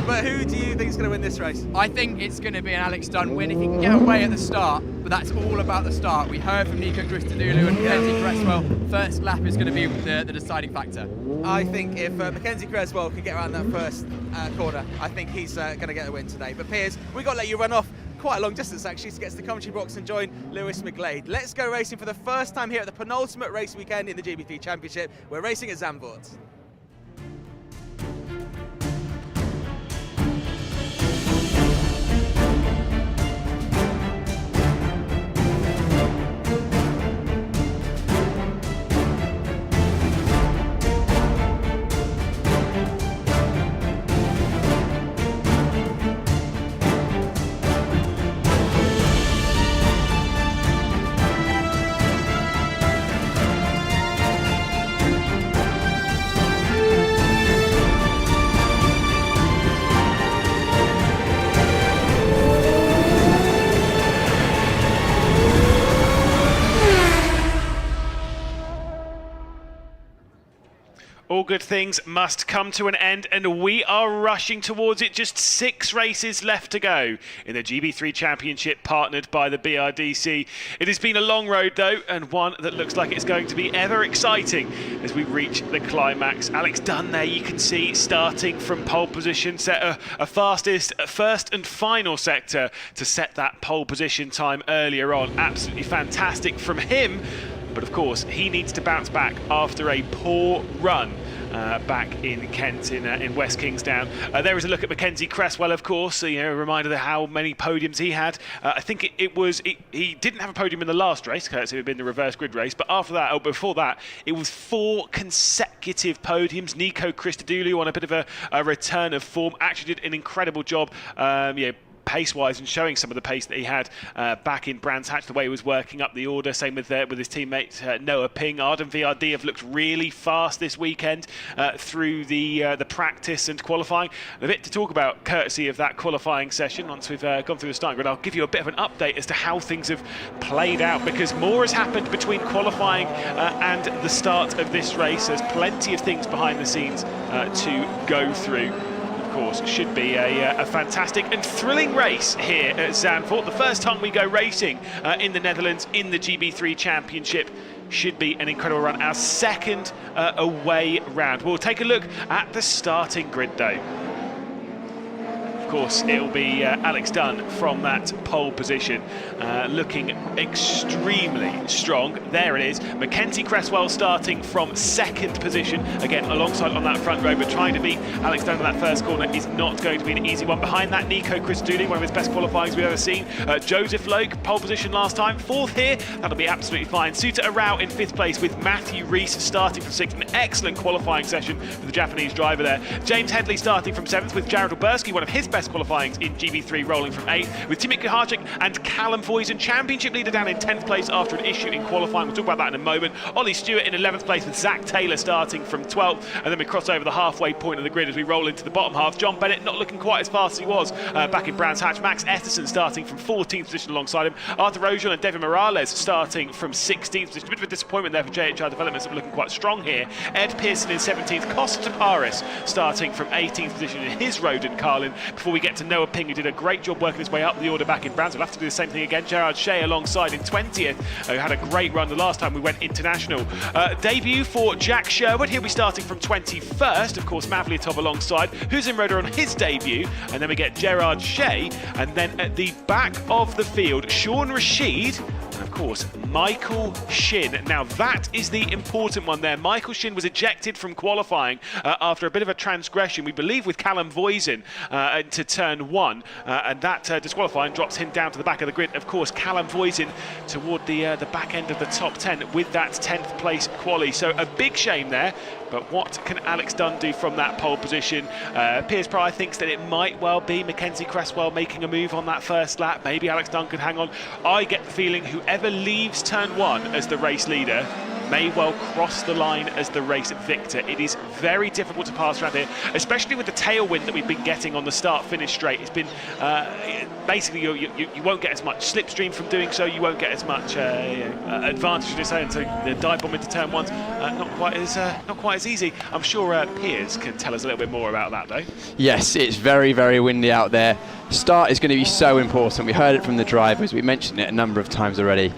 But who do you think is going to win this race? I think it's going to be an Alex Dunn win if he can get away at the start, but that's all about the start. We heard from Nico Christodoulou and Mackenzie Cresswell, first lap is going to be the deciding factor. I think if Mackenzie Cresswell can get around that first corner, I think he's going to get a win today. But Piers, we've got to let you run off quite a long distance actually to get to the commentary box and join Lewis McGlade. Let's go racing for the first time here at the penultimate race weekend in the GB3 Championship. We're racing at Zandvoort. All good things must come to an end, and we are rushing towards it. Just 6 races left to go in the GB3 Championship, partnered by the BRDC. It has been a long road, though, and one that looks like it's going to be ever exciting as we reach the climax. Alex Dunn there, you can see, starting from pole position, set a fastest first and final sector to set that pole position time earlier on. Absolutely fantastic from him. But of course, he needs to bounce back after a poor run back in Kent in West Kingsdown. There is a look at Mackenzie Cresswell, of course, a reminder of how many podiums he had. I think he didn't have a podium in the last race, because it had been the reverse grid race, but after that, or before that, it was 4 consecutive podiums. Nico Christodoulou on a bit of a return of form, actually did an incredible job, pace-wise, and showing some of the pace that he had back in Brands Hatch, the way he was working up the order. Same with his teammate Noah Ping. Arden VRD have looked really fast this weekend through the practice and qualifying. A bit to talk about courtesy of that qualifying session once we've gone through the starting grid. I'll give you a bit of an update as to how things have played out, because more has happened between qualifying and the start of this race. There's plenty of things behind the scenes to go through. Course, should be a fantastic and thrilling race here at Zandvoort. The first time we go racing in the Netherlands in the GB3 Championship. Should be an incredible run. Our second away round. We'll take a look at the starting grid though. Of course, it'll be Alex Dunn from that pole position, looking extremely strong. There it is. Mackenzie Cresswell starting from 2nd position, again alongside on that front row, but trying to beat Alex Dunn in that first corner is not going to be an easy one. Behind that, Nico Christodoulou, one of his best qualifyings we've ever seen. Joseph Logue, pole position last time, 4th here. That'll be absolutely fine. Suta Arao in 5th place, with Matthew Rees starting from 6th. An excellent qualifying session for the Japanese driver there. James Headley starting from 7th, with Jared Oberski, one of his best qualifyings in GB3, rolling from 8th, with Timmy Kuharczyk and Callum Voisin, championship leader, down in 10th place after an issue in qualifying. We'll talk about that in a moment. Ollie Stewart in 11th place, with Zach Taylor starting from 12th, and then we cross over the halfway point of the grid as we roll into the bottom half. John Bennett not looking quite as fast as he was back in Brands Hatch. Max Etherson starting from 14th position alongside him. Arthur Ojon and Devin Morales starting from 16th position. A bit of a disappointment there for JHR Developments, that were looking quite strong here. Ed Pearson in 17th. Costa Taparis starting from 18th position in his Rodent Carlin, before we get to Noah Ping, who did a great job working his way up the order back in Brands. We'll have to do the same thing again. Gerard Shea alongside in 20th, who had a great run the last time we went international. Debut for Jack Sherwood. He'll be starting from 21st. Of course, Mavliatov alongside, who's in Rotor on his debut. And then we get Gerard Shea. And then at the back of the field, Sean Rashid. And of course, Michael Shin. Now that is the important one there. Michael Shin was ejected from qualifying after a bit of a transgression, we believe with Callum Voisin, into turn 1, and that disqualifying drops him down to the back of the grid. Of course, Callum Voisin toward the back end of the top 10 with that 10th place quali. So a big shame there. But what can Alex Dunn do from that pole position? Piers Pryor thinks that it might well be Mackenzie Cresswell making a move on that first lap. Maybe Alex Dunn could hang on. I get the feeling whoever leaves turn 1 as the race leader may well cross the line as the race victor. It is very difficult to pass around here, especially with the tailwind that we've been getting on the start-finish straight. It's been basically you won't get as much slipstream from doing so. You won't get as much advantage from saying so. The dive bomb into turn 1's not quite as easy. I'm sure Piers can tell us a little bit more about that though. Yes, it's very, very windy out there. Start is going to be so important. We heard it from the drivers. We mentioned it a number of times already.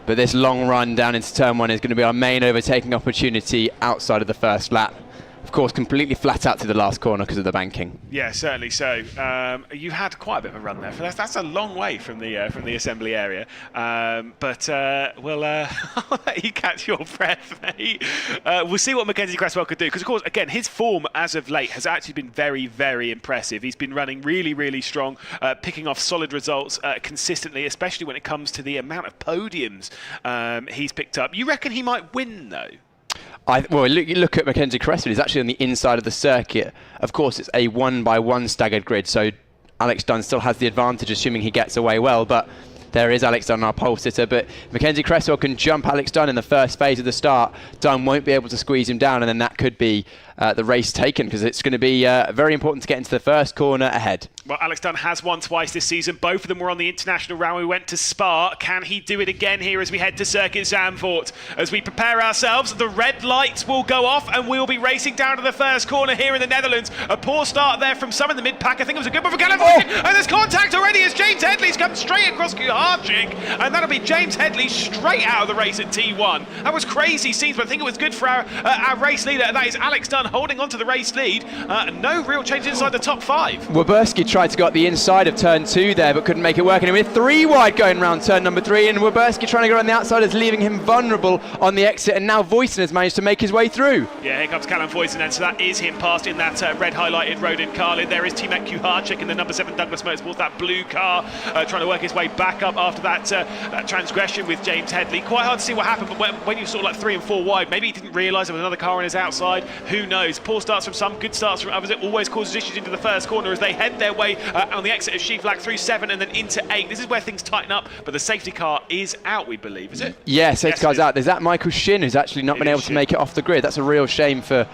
But this long run down into turn 1 is going to be our main overtaking opportunity outside of the first lap. Of course, completely flat out to the last corner because of the banking. Yeah, certainly so. You had quite a bit of a run there. That's a long way from the assembly area. But we'll I'll let you catch your breath, mate. We'll see what Mackenzie Cresswell could do. Because, of course, again, his form as of late has actually been very, very impressive. He's been running really, really strong, picking off solid results consistently, especially when it comes to the amount of podiums he's picked up. You reckon he might win, though? Well, you look at Mackenzie Cresswell. He's actually on the inside of the circuit. Of course, it's a 1-by-1 staggered grid, so Alex Dunn still has the advantage, assuming he gets away well. But there is Alex Dunn, our pole sitter. But Mackenzie Cresswell can jump Alex Dunn in the first phase of the start. Dunn won't be able to squeeze him down, and then that could be the race taken, because it's going to be very important to get into the first corner ahead. Well, Alex Dunn has won twice this season. Both of them were on the international round. We went to Spa. Can he do it again here as we head to Circuit Zandvoort? As we prepare ourselves, the red lights will go off and we'll be racing down to the first corner here in the Netherlands. A poor start there from some in the mid-pack. I think it was a good one for Callum Voisin. And there's contact already as James Headley's coming comes straight across Kuharczyk, and that'll be James Headley straight out of the race at T1. That was crazy scenes, but I think it was good for our race leader, and that is Alex Dunn holding on to the race lead. No real change inside the top 5. Werberski tried to go up the inside of turn 2 there, but couldn't make it work. And with 3 wide going round turn number 3, and Werberski trying to go on the outside is leaving him vulnerable on the exit, and now Voisin has managed to make his way through. Yeah, here comes Callum Voisin, and so that is him past in that red highlighted Rodin Carlin. There is T-Mac Kuharczyk in the number 7 Douglas Motorsports, that blue car, trying to work his way back up after that transgression with James Headley. Quite hard to see what happened, but when you saw like 3 and 4 wide, maybe he didn't realise there was another car on his outside. Who knows? Poor starts from some, good starts from others. It always causes issues into the first corner as they head their way on the exit of Sheaflack through 7 and then into 8. This is where things tighten up, but the safety car is out, we believe, is it? Yeah, safety car's out. There's that Michael Shin who's actually not been able to make it off the grid. That's a real shame for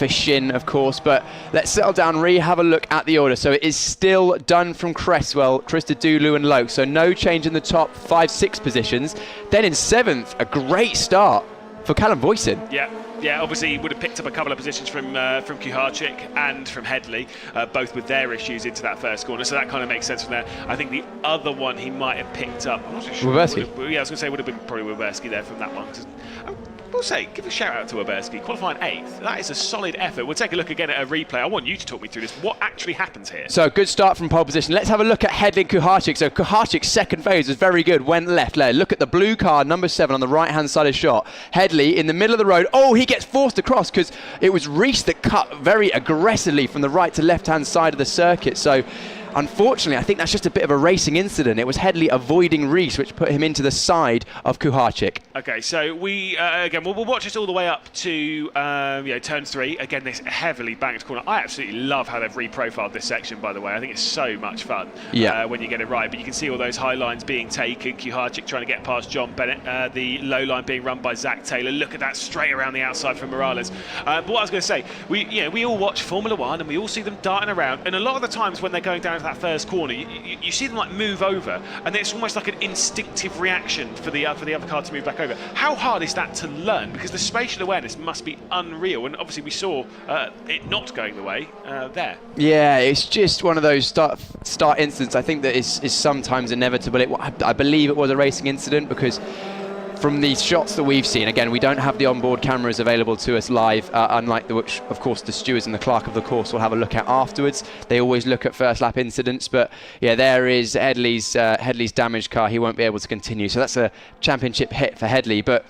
Shin, of course, but let's settle down, have a look at the order. So it is still Dunn from Cresswell, Christodoulou and Loke, so no change in the top 5-6 positions. Then in 7th, a great start for Callum Voisin. Yeah, obviously he would have picked up a couple of positions from Kuharczyk and from Headley, both with their issues into that first corner, so that kind of makes sense from there. I think the other one he might have picked up, I'm not sure. Werberski. Yeah, I was going to say it would have been probably Werberski there from that one. I will say, give a shout out to Werberski, qualifying 8th. That is a solid effort. We'll take a look again at a replay. I want you to talk me through this. What actually happens here? So good start from pole position. Let's have a look at Headley and Kuharczyk. So Kuharczyk's second phase was very good, went left. Look at the blue car, number 7 on the right-hand side of shot. Headley in the middle of the road. Oh, he gets forced across because it was Rees that cut very aggressively from the right to left-hand side of the circuit. So unfortunately, I think that's just a bit of a racing incident. It was Headley avoiding Rees, which put him into the side of Kuharczyk. Okay, so we again we'll watch this all the way up to turn 3. Again, this heavily banked corner. I absolutely love how they've reprofiled this section. By the way, I think it's so much fun when you get it right. But you can see all those high lines being taken. Kuharczyk trying to get past John Bennett. The low line being run by Zach Taylor. Look at that straight around the outside from Morales. But what I was going to say, we all watch Formula 1 and we all see them darting around. And a lot of the times when they're going down to that first corner, you see them like move over, and it's almost like an instinctive reaction for the other car to move back over. How hard is that to learn? Because the spatial awareness must be unreal, and obviously we saw it not going the way there. Yeah, it's just one of those start incidents. I think that is sometimes inevitable. I believe it was a racing incident because from these shots that we've seen, again, we don't have the onboard cameras available to us live, unlike which, of course, the stewards and the clerk of the course will have a look at afterwards. They always look at first lap incidents, but yeah, there is Headley's damaged car. He won't be able to continue, so that's a championship hit for Headley. But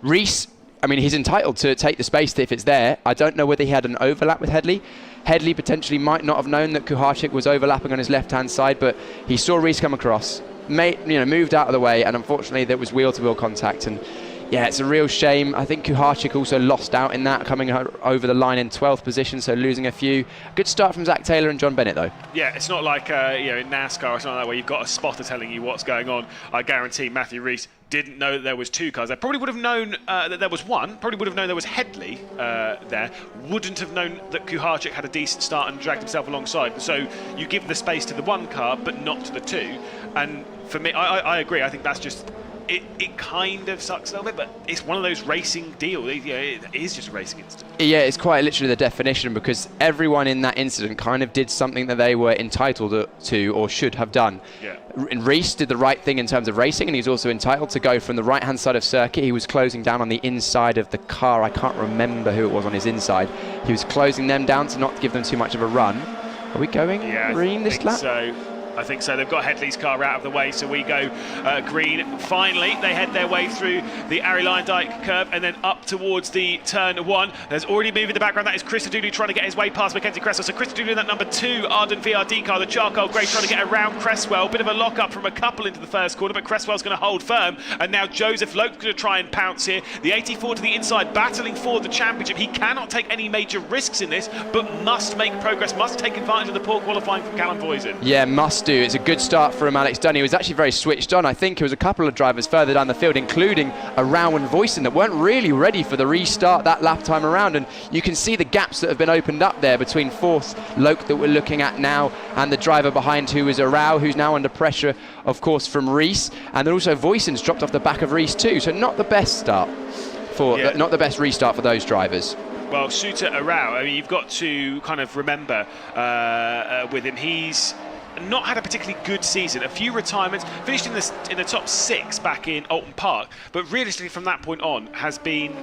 Rees, I mean, he's entitled to take the space if it's there. I don't know whether he had an overlap with Headley. Headley potentially might not have known that Kuharczyk was overlapping on his left-hand side, but he saw Rees come across, moved out of the way, and unfortunately there was wheel-to-wheel contact. And yeah, it's a real shame. I think Kuharczyk also lost out in that, coming over the line in 12th position, so losing a few. Good start from Zach Taylor and John Bennett, though. Yeah, it's not like in NASCAR or something like that where you've got a spotter telling you what's going on. I guarantee Matthew Rees didn't know that there was 2 cars there. Probably would have known that there was one. Probably would have known there was Headley there. Wouldn't have known that Kuharczyk had a decent start and dragged himself alongside. So you give the space to the 1 car, but not to the 2. And for me, I agree. I think that's just... It kind of sucks a little bit, but it's one of those racing deals. It is just a racing incident. Yeah, it's quite literally the definition, because everyone in that incident kind of did something that they were entitled to or should have done. Yeah. And Rees did the right thing in terms of racing, and he's also entitled to go from the right-hand side of circuit. He was closing down on the inside of the car. I can't remember who it was on his inside. He was closing them down to not give them too much of a run. Are we going green this lap? So. I think so. They've got Headley's car out of the way, so we go green. Finally, they head their way through the Ari Lyndike curve and then up towards the turn 1. There's already moved in the background. That is Christodoulou trying to get his way past Mackenzie Cresswell. So Christodoulou in that number 2 Arden VRD car, the charcoal grey, trying to get around Cresswell. Bit of a lock-up from a couple into the first corner, but Cresswell's going to hold firm. And now Joseph Loke's going to try and pounce here. The 84 to the inside, battling for the championship. He cannot take any major risks in this, but must make progress, must take advantage of the poor qualifying from Callum Voisin. Yeah, must do. It's a good start from Alex Dunn. He was actually very switched on. I think there was a couple of drivers further down the field, including Arau and Voisin, that weren't really ready for the restart that lap time around. And you can see the gaps that have been opened up there between 4th Loke that we're looking at now and the driver behind, who is Arau, who's now under pressure, of course, from Rees. And then also Voisin's dropped off the back of Rees too. So not the best start not the best restart for those drivers. Well, Shooter Arau, I mean, you've got to kind of remember with him, he's not had a particularly good season. A few retirements, finished in the top 6 back in Alton Park, but realistically from that point on has been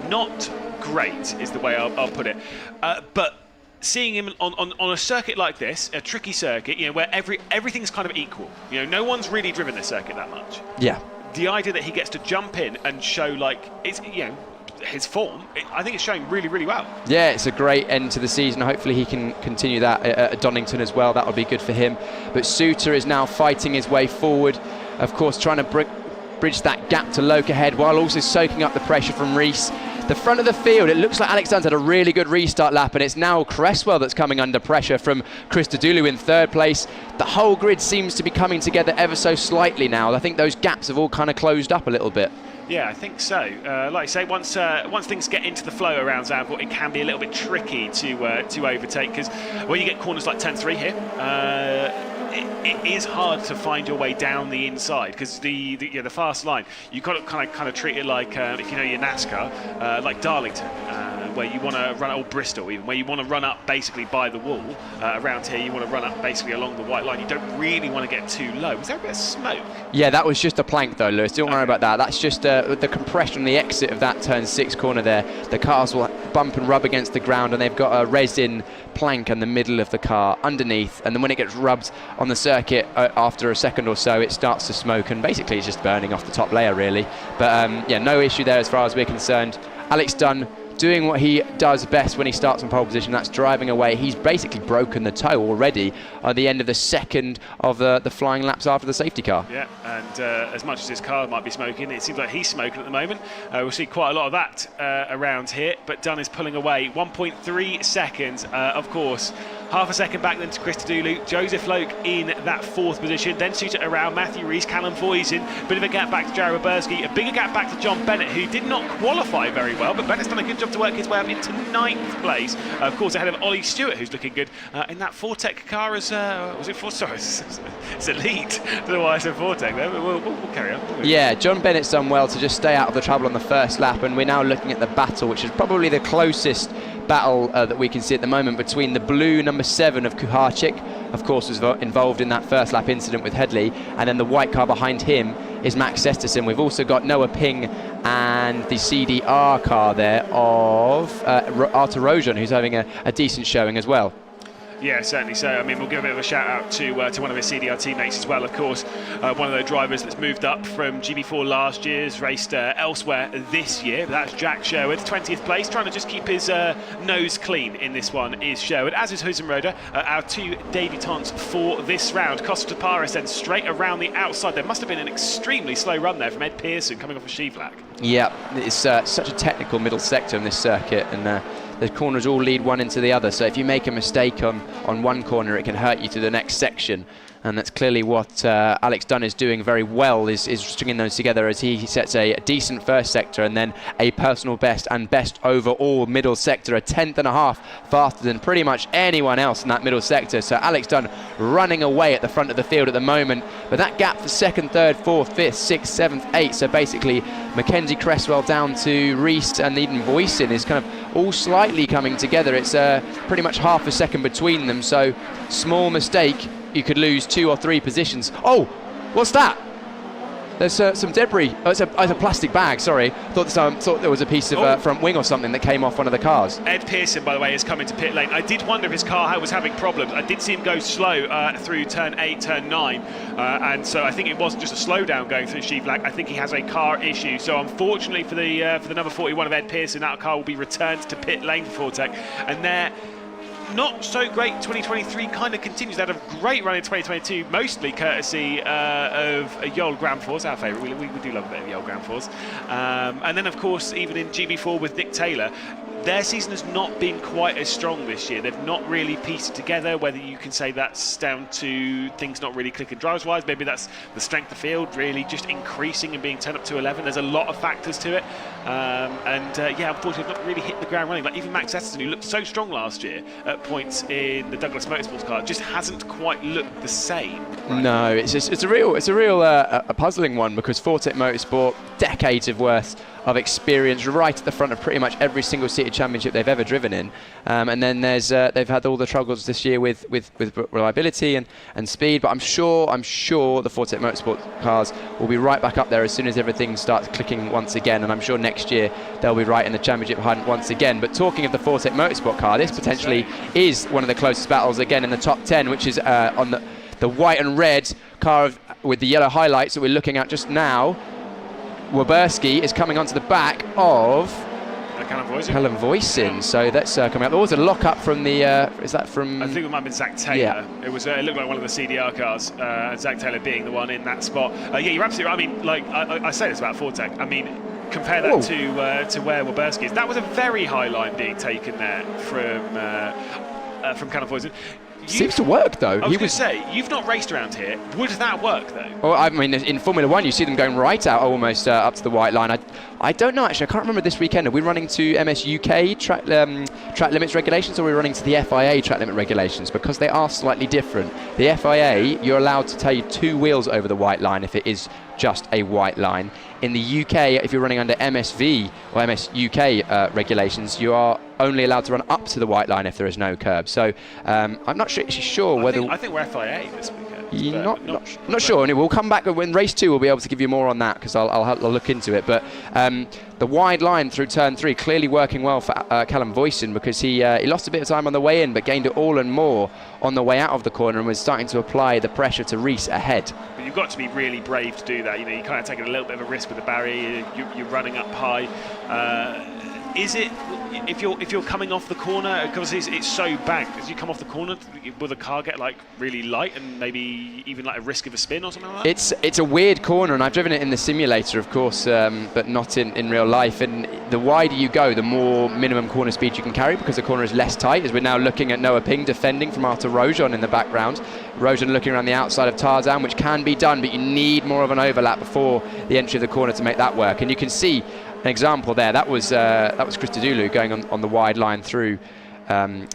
not great, is the way I'll put it. But seeing him on a circuit like this, a tricky circuit, where everything's kind of equal. No one's really driven this circuit that much. Yeah. The idea that he gets to jump in and show it's his form, I think it's showing really, really well. Yeah, it's a great end to the season. Hopefully he can continue that at Donington as well. That would be good for him. But Suter is now fighting his way forward, of course, trying to bridge that gap to Loke ahead while also soaking up the pressure from Rees. The front of the field, it looks like Alex Dunn's had a really good restart lap, and it's now Cresswell that's coming under pressure from Christodoulou in 3rd place. The whole grid seems to be coming together ever so slightly now. I think those gaps have all kind of closed up a little bit. Yeah, I think so. Like I say, once things get into the flow around Zandvoort, it can be a little bit tricky to overtake, because when you get corners like turn 3 here, it is hard to find your way down the inside, because the fast line, you've got to kind of treat it like if you know your NASCAR, like Darlington, where you want to run, or Bristol even, where you want to run up basically by the wall. Around here, you want to run up basically along the white line. You don't really want to get too low. Was there a bit of smoke? Yeah, that was just a plank though, Lewis. Don't worry about that. That's just the compression, the exit of that turn 6 corner there. The cars will bump and rub against the ground, and they've got a resin plank in the middle of the car underneath, and then when it gets rubbed on the circuit after a second or so, it starts to smoke, and basically it's just burning off the top layer really. But yeah, no issue there as far as we're concerned. Alex Dunn doing what he does best when he starts in pole position, that's driving away. He's basically broken the toe already at the end of the second of the flying laps after the safety car. Yeah, and as much as his car might be smoking, it seems like he's smoking at the moment. We'll see quite a lot of that around here, but Dunn is pulling away. 1.3 seconds, of course. Half a second back then to Christodoulou. Joseph Loke in that 4th position. Then Suter around Matthew Rees, Callum Voisin. Bit of a gap back to Jared Roberski. A bigger gap back to John Bennett, who did not qualify very well, but Bennett's done a good job to work his way up into 9th place. Of course, ahead of Ollie Stewart, who's looking good in that Fortec car as... was it Fortec? Sorry, it's Elite. I don't know why I said Fortec there, but we'll carry on. Yeah, John Bennett's done well to just stay out of the trouble on the first lap, and we're now looking at the battle, which is probably the closest battle that we can see at the moment between the blue number 7 of Kuharczyk, of course was involved in that first lap incident with Headley, and then the white car behind him is Max Sesterson. We've also got Noah Ping and the CDR car there of Artur Rojan, who's having a decent showing as well. Yeah, certainly so. I mean, we'll give a bit of a shout out to one of his CDR teammates as well, of course. One of the drivers that's moved up from GB4 last year, has raced elsewhere this year. That's Jack Sherwood, 20th place, trying to just keep his nose clean in this one is Sherwood, as is Husenroder, our 2 debutants for this round. Costa Paris then straight around the outside. There must have been an extremely slow run there from Ed Pearson coming off of Shevlak. Yeah, it's such a technical middle sector in this circuit, and the corners all lead one into the other, so if you make a mistake on one corner, it can hurt you to the next section. And that's clearly what Alex Dunn is doing very well, is stringing those together as he sets a decent first sector and then a personal best and best overall middle sector, a 10.5 faster than pretty much anyone else in that middle sector. So Alex Dunn running away at the front of the field at the moment, but that gap for 2nd, 3rd, 4th, 5th, 6th, 7th, 8th, so basically Mackenzie Cresswell down to Rees and even Voisin is kind of all slightly coming together. It's pretty much half a second between them, so small mistake, you could lose 2 or 3 positions. Oh, what's that? There's some debris. Oh, it's a plastic bag, sorry. Thought there was a piece of front wing or something that came off one of the cars. Ed Pearson, by the way, is coming to pit lane. I did wonder if his car was having problems. I did see him go slow through turn 8, turn 9. And so I think it wasn't just a slowdown going through Shevlak. I think he has a car issue. So unfortunately for the number 41 of Ed Pearson, that car will be returned to pit lane for Fortec. And there... not so great 2023 kind of continues. They had a great run in 2022, mostly courtesy of Yol Grand Force, our favourite. We do love a bit of Yol Grand Force. And then, of course, even in GB4 with Nick Taylor, their season has not been quite as strong this year. They've not really pieced it together, whether you can say that's down to things not really clicking drivers-wise. Maybe that's the strength of field really just increasing and being turned up to 11. There's a lot of factors to it. Yeah, unfortunately, not really hit the ground running. Like even Max Esserson, who looked so strong last year at points in the Douglas Motorsports car, just hasn't quite looked the same. Right? No, it's a real puzzling one, because Fortec Motorsport, decades of worth of experience right at the front of pretty much every single seated championship they've ever driven in. And then there's they've had all the struggles this year with reliability and speed, but I'm sure the Fortec Motorsport cars will be right back up there as soon as everything starts clicking once again, and I'm sure next year they'll be right in the championship hunt once again. But talking of the Fortec Motorsport car, this potentially is one of the closest battles again in the top 10, which is on the white and red car with the yellow highlights that we're looking at just now. Waberski is coming onto the back of Callum Voisin. So that's coming up. There was a lock up from the. Is that from? I think it might have been Zach Taylor. Yeah. It was. It looked like one of the CDR cars. Zach Taylor being the one in that spot. Yeah, you're absolutely right. I mean, like I say this about Fortec. I mean, compare that to where Waberski is. That was a very high line being taken there from Callum Voisin. Seems to work though. I was going to say, you've not raced around here. Would that work though? Well, I mean, in Formula One, you see them going right out almost up to the white line. I don't know actually. I can't remember this weekend. Are we running to MS UK track limits regulations, or are we running to the FIA track limit regulations? Because they are slightly different. The FIA, you're allowed to take 2 wheels over the white line if it is just a white line. In the UK, if you're running under MSV or MS UK regulations, you are only allowed to run up to the white line if there is no curb. So I'm not sure whether. I think we're FIA this weekend. Not sure, and we'll come back when race 2. We'll be able to give you more on that because I'll look into it. But the wide line through turn 3 clearly working well for Callum Voisin, because he lost a bit of time on the way in, but gained it all and more on the way out of the corner, and was starting to apply the pressure to Rees ahead. But you've got to be really brave to do that. You know, you're kind of taking a little bit of a risk with the barrier. You're running up high. Is it, if you're coming off the corner, because it's so banked, as you come off the corner, will the car get like really light and maybe even like a risk of a spin or something like that? It's a weird corner, and I've driven it in the simulator, of course, but not in real life. And the wider you go, the more minimum corner speed you can carry, because the corner is less tight. As we're now looking at Noah Ping defending from Arthur Rojon in the background. Rojon looking around the outside of Tarzan, which can be done, but you need more of an overlap before the entry of the corner to make that work. And you can see an example there. That was Christodoulou going on the wide line through turn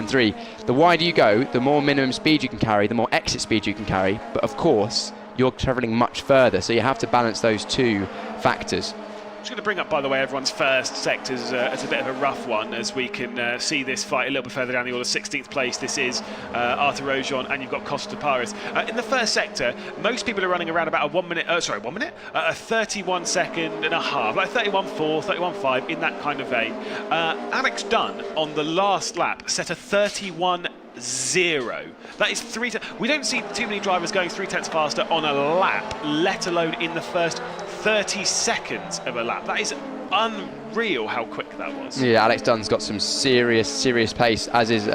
3. The wider you go, the more minimum speed you can carry, the more exit speed you can carry. But of course, you're travelling much further, so you have to balance those 2 factors. I'm just going to bring up, by the way, everyone's first sector as a bit of a rough one, as we can see this fight a little bit further down the order. 16th place, this is Arthur Rojon, and you've got Costa Paris. In the first sector, most people are running around about a 1 minute, a 31 second and a half, like 31.4, 31.5, in that kind of vein. Alex Dunn on the last lap set a 31.0. That is 3 we don't see too many drivers going 3/10 faster on a lap, let alone in the first 30 seconds of a lap. That is unreal how quick that was. Yeah, Alex Dunn's got some serious pace, as is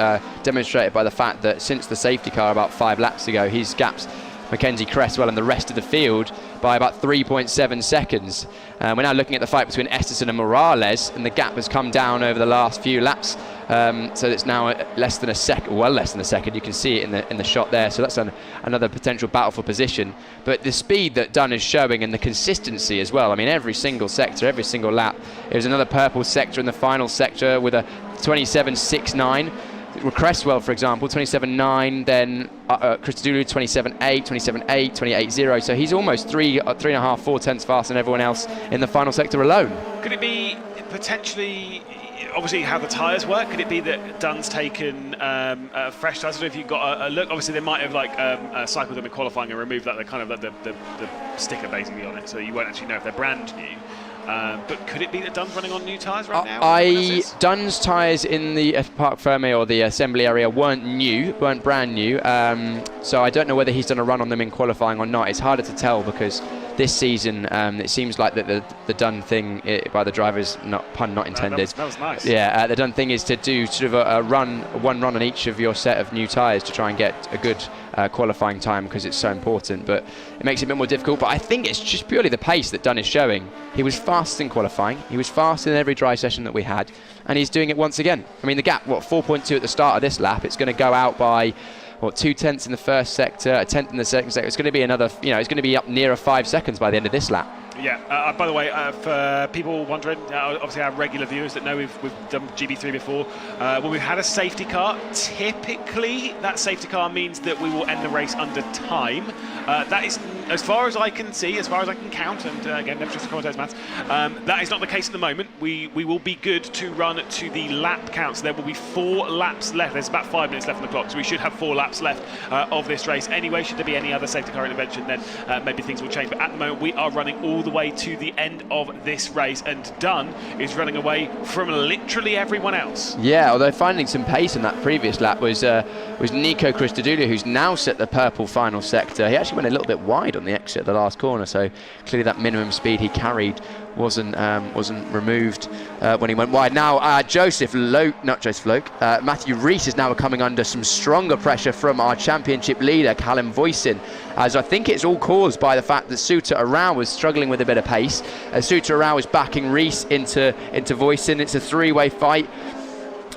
demonstrated by the fact that since the safety car about 5 laps ago, he's gapped Mackenzie Cresswell and the rest of the field by about 3.7 seconds. We're now looking at the fight between Esterson and Morales, and the gap has come down over the last few laps. So it's now less than a second. Well, less than a second. You can see it in the shot there. So that's another potential battle for position. But the speed that Dunn is showing, and the consistency as well. I mean, every single sector, every single lap. It was another purple sector in the final sector with a 27.69. Cresswell, for example, 27.9, then Christodoulou 27.8, 27.8, 28.0. So he's almost 3.5, 4 tenths faster than everyone else in the final sector alone. Could it be potentially, obviously, how the tyres work? Could it be that Dunn's taken fresh tyres? I don't know if you've got a look. Obviously, they might have cycled them in qualifying and removed that, the kind of like the sticker basically on it, so you won't actually know if they're brand new. But could it be that Dunn's running on new tyres right now? Dunn's tyres in the Parc Fermé or the assembly area weren't brand new. So I don't know whether he's done a run on them in qualifying or not. It's harder to tell because this season it seems like that the done thing by the drivers, pun not intended. That was nice. Yeah, the done thing is to do sort of one run on each of your set of new tyres to try and get a good qualifying time, because it's so important. But it makes it a bit more difficult. But I think it's just purely the pace that Dunn is showing. He was fast in qualifying. He was fast in every dry session that we had, and he's doing it once again. I mean, the gap, 4.2 at the start of this lap. It's going to go out by 2 tenths in the first sector, a tenth in the second sector. It's going to be another, it's going to be up nearer 5 seconds by the end of this lap. Yeah, by the way, for people wondering, obviously our regular viewers that know we've done GB3 before, when we've had a safety car, typically that safety car means that we will end the race under time. That is, as far as I can see, as far as I can count, and again, never trust the commentators' maths, that is not the case at the moment. We will be good to run to the lap count, so there will be 4 laps left. There's about 5 minutes left on the clock, so we should have 4 laps left of this race. Anyway, should there be any other safety car intervention, then maybe things will change. But at the moment, we are running all the way to the end of this race, and Dunn is running away from literally everyone else. Yeah, although finding some pace in that previous lap was Nico Christodoulou, who's now set the purple final sector. He actually went a little bit wide on the exit at the last corner, so clearly that minimum speed he carried wasn't removed when he went wide. Now Matthew Rees is now coming under some stronger pressure from our championship leader Callum Voisin, as I think it's all caused by the fact that Souter Arau was struggling with a bit of pace. Souter Arau is backing Rees into Voisin. It's a 3-way fight.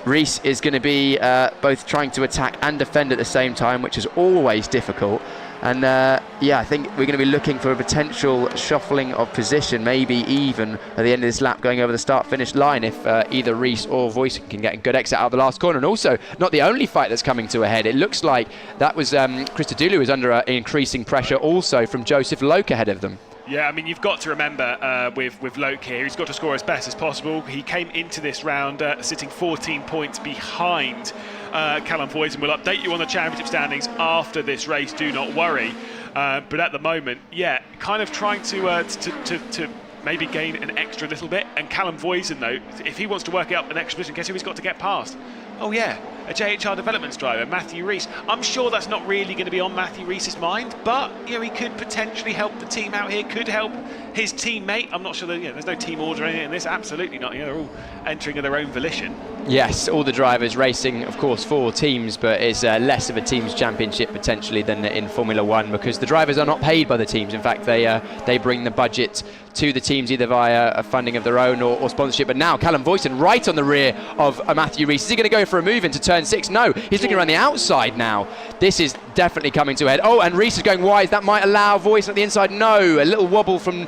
Rees is going to be both trying to attack and defend at the same time, which is always difficult. And I think we're going to be looking for a potential shuffling of position, maybe even at the end of this lap going over the start-finish line if either Rees or Voisin can get a good exit out of the last corner. And also, not the only fight that's coming to a head. It looks like that was Christodoulou was under increasing pressure also from Joseph Loke ahead of them. Yeah, I mean, you've got to remember with Loke here, he's got to score as best as possible. He came into this round sitting 14 points behind Callum Voisin. We'll update you on the championship standings after this race, do not worry. But at the moment, yeah, kind of trying to maybe gain an extra little bit. And Callum Voisin, though, if he wants to work out an extra position, guess who he's got to get past? Oh yeah, a JHR Developments driver, Matthew Rees. I'm sure that's not really going to be on Matthew Rees's mind, but he could potentially help the team out here, could help his teammate. I'm not sure that there's no team order in this, absolutely not. They're all entering of their own volition. Yes, all the drivers racing, of course, for teams, but it's less of a teams championship potentially than in Formula One, because the drivers are not paid by the teams. In fact, they bring the budget to the teams either via a funding of their own or sponsorship. But now Callum Voisin right on the rear of Matthew Rees. Is he going to go for a move into turn 6? No, he's looking around the outside now. This is definitely coming to a head. Oh, and Rees is going wide. That might allow Voisin at the inside. No, a little wobble from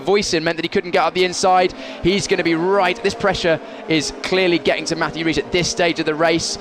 Voisin meant that he couldn't get up the inside. He's going to be right. This pressure is clearly getting to Matthew Rees at this stage of the race.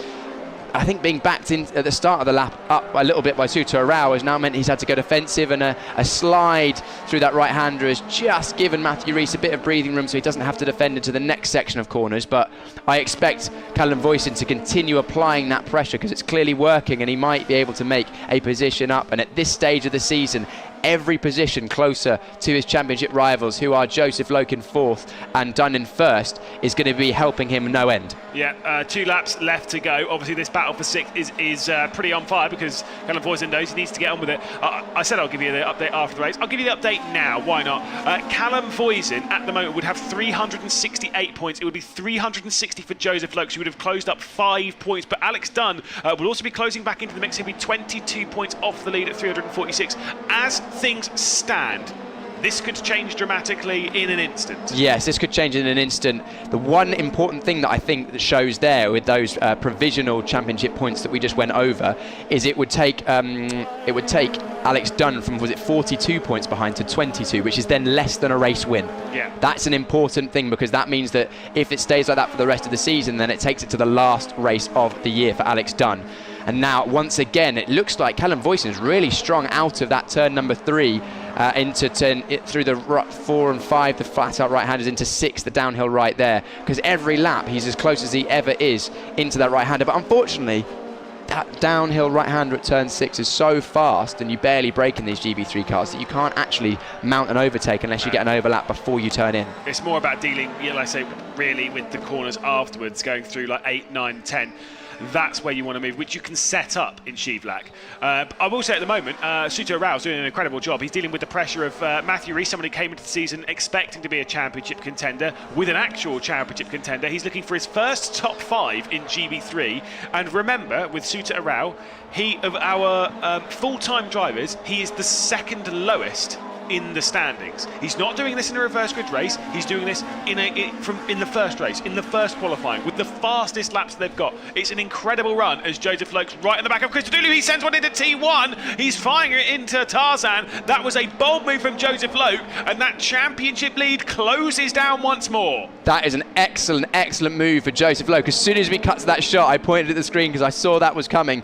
I think being backed in at the start of the lap up a little bit by Souter Arau has now meant he's had to go defensive, and a slide through that right-hander has just given Matthew Rees a bit of breathing room so he doesn't have to defend into the next section of corners. But I expect Callum Voisin to continue applying that pressure because it's clearly working, and he might be able to make a position up. And at this stage of the season, every position closer to his championship rivals, who are Joseph Loke in 4th and Dunn in 1st, is going to be helping him no end. Yeah, 2 laps left to go. Obviously, this battle for 6th is pretty on fire because Callum Voisin knows he needs to get on with it. I said I'll give you the update after the race. I'll give you the update now. Why not? Callum Voisin at the moment would have 368 points. It would be 360 for Joseph Loke. He would have closed up 5 points. But Alex Dunn will also be closing back into the mix. He'll be 22 points off the lead at 346. As things stand, this could change dramatically in an instant. Yes, this could change in an instant. The one important thing that I think that shows there with those provisional championship points that we just went over is it would take Alex Dunn from 42 points behind to 22, which is then less than a race win. Yeah, that's an important thing because that means that if it stays like that for the rest of the season, then it takes it to the last race of the year for Alex Dunn. And now, once again, it looks like Callum Voisin is really strong out of that turn number 3 into through the 4 and 5, the flat-out right-handers, into 6, the downhill right there. Because every lap, he's as close as he ever is into that right-hander. But unfortunately, that downhill right-hander at turn 6 is so fast, and you barely brake in these GB3 cars, that you can't actually mount an overtake unless you get an overlap before you turn in. It's more about dealing, like I say, really with the corners afterwards, going through like 8, 9, 10. That's where you want to move, which you can set up in Shivlak. I will say at the moment, Souter Arau is doing an incredible job. He's dealing with the pressure of Matthew Rees, someone who came into the season expecting to be a championship contender, with an actual championship contender. He's looking for his first top 5 in GB3. And remember, with Souter Arau, he, of our full-time drivers, he is the 2nd lowest in the standings. He's not doing this in a reverse grid race. He's doing this in the first race, in the first qualifying, with the fastest laps they've got. It's an incredible run as Joseph Loke's right in the back of Christodoulou. He sends one into T1. He's firing it into Tarzan. That was a bold move from Joseph Loke, and that championship lead closes down once more. That is an excellent move for Joseph Loke. As soon as we cut to that shot, I pointed at the screen because I saw that was coming.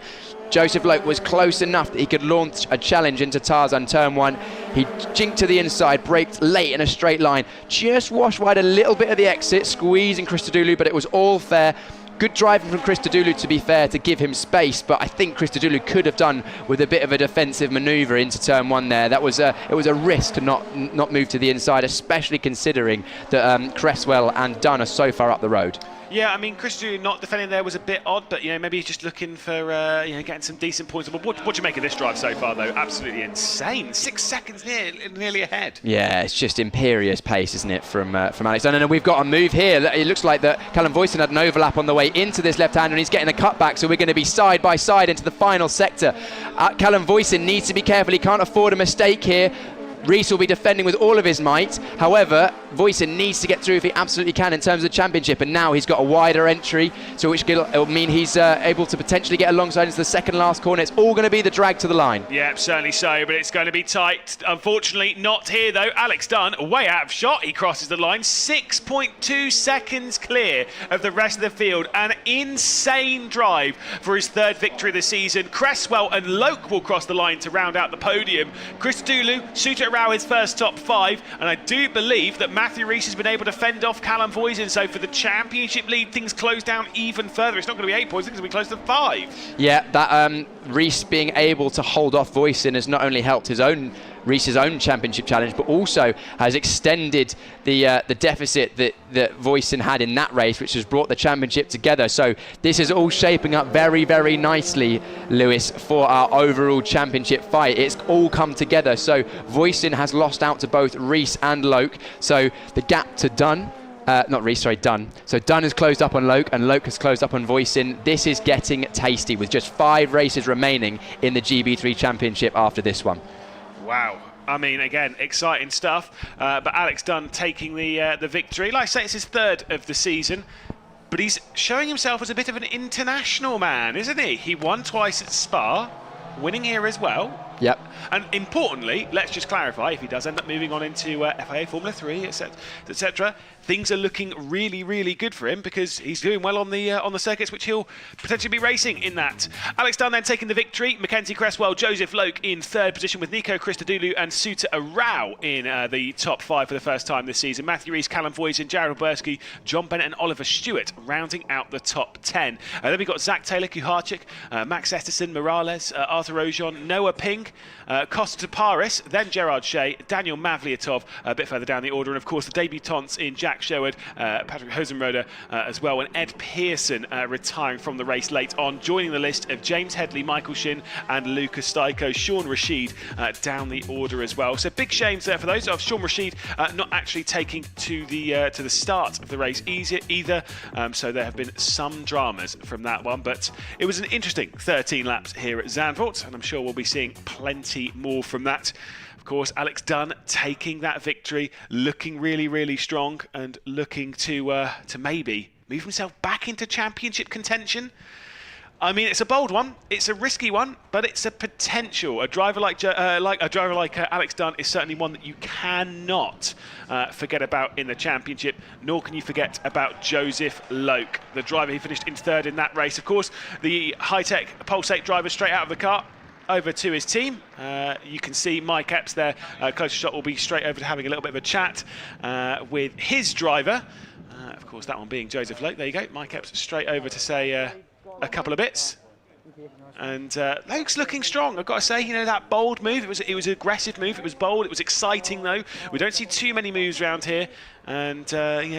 Joseph Loke was close enough that he could launch a challenge into Tarzan turn 1. He jinked to the inside, braked late in a straight line, just washed wide a little bit of the exit, squeezing Christodoulou, but it was all fair. Good driving from Christodoulou, to be fair, to give him space, but I think Christodoulou could have done with a bit of a defensive manoeuvre into turn 1 there. It was a risk to not move to the inside, especially considering that Cresswell and Dunn are so far up the road. Yeah, I mean, Christodoulou not defending there was a bit odd, but maybe he's just looking for getting some decent points. But what do you make of this drive so far, though? Absolutely insane. 6 seconds nearly ahead. Yeah, it's just imperious pace, isn't it, from Alex Dunn? And we've got a move here. It looks like that Callum Voisin had an overlap on the way into this left-hander, and he's getting a cutback, so we're going to be side by side into the final sector. Callum Voisin needs to be careful. He can't afford a mistake here. Reese will be defending with all of his might. However, Voisin needs to get through if he absolutely can in terms of the championship, and now he's got a wider entry, so which will mean he's able to potentially get alongside into the second last corner. It's all going to be the drag to the line. Yeah, certainly so, but it's going to be tight. Unfortunately, not here though. Alex Dunn, way out of shot. He crosses the line, 6.2 seconds clear of the rest of the field. An insane drive for his 3rd victory of the season. Cresswell and Loke will cross the line to round out the podium. Christodoulou, Suter Rao his first top 5, and I do believe that Matthew Reese has been able to fend off Callum Voisin, so for the championship lead things close down even further. It's not going to be 8 points, it's going to be close to 5. Yeah, that Reese being able to hold off Voisin has not only helped Reese's own championship challenge, but also has extended the deficit that Voisin had in that race, which has brought the championship together. So this is all shaping up very, very nicely, Lewis, for our overall championship fight. It's all come together. So Voisin has lost out to both Reese and Loke. So the gap to Dunn. Dunn. So Dunn has closed up on Loke, and Loke has closed up on Voisin. This is getting tasty with just 5 races remaining in the GB3 Championship after this one. Wow. I mean, again, exciting stuff. But Alex Dunn taking the victory. Like I say, it's his 3rd of the season. But he's showing himself as a bit of an international man, isn't he? He won twice at Spa, winning here as well. Yep. And importantly, let's just clarify, if he does end up moving on into FIA Formula 3, etc., things are looking really, really good for him because he's doing well on the circuits which he'll potentially be racing in that. Alex Dunn then taking the victory. Mackenzie Cresswell, Joseph Loke in 3rd position with Nico Christodoulou and Suter Rao in the top 5 for the first time this season. Matthew Reese, Callum Voisin, Jared Oberski, John Bennett and Oliver Stewart rounding out the top 10. Then we've got Zach Taylor, Kuharczyk, Max Esterson, Morales, Arthur Ojon, Noah Ping, Costa Paris, then Gerard Shea, Daniel Mavliatov a bit further down the order, and of course the debutants in Jack Sherwood, Patrick Hosenroder as well, and Ed Pearson retiring from the race late on, joining the list of James Headley, Michael Shin and Lucas Styko, Sean Rashid down the order as well. So big shames there for those of Sean Rashid not actually taking to the start of the race either, so there have been some dramas from that one, but it was an interesting 13 laps here at Zandvoort, and I'm sure we'll be seeing plenty more from that. Of course, Alex Dunn taking that victory, looking really, really strong, and looking to maybe move himself back into championship contention. I mean, it's a bold one, it's a risky one, but it's a potential. A driver like Alex Dunn is certainly one that you cannot forget about in the championship, nor can you forget about Joseph Loke, the driver who finished in 3rd in that race. Of course, the high-tech Pulsate driver straight out of the car, over to his team. You can see Mike Epps there. Closer shot will be straight over to having a little bit of a chat with his driver. Of course, that one being Joseph Loke. There you go. Mike Epps straight over to say a couple of bits. And Loke's looking strong, I've got to say. That bold move, it was an aggressive move, it was bold, it was exciting though. We don't see too many moves around here, and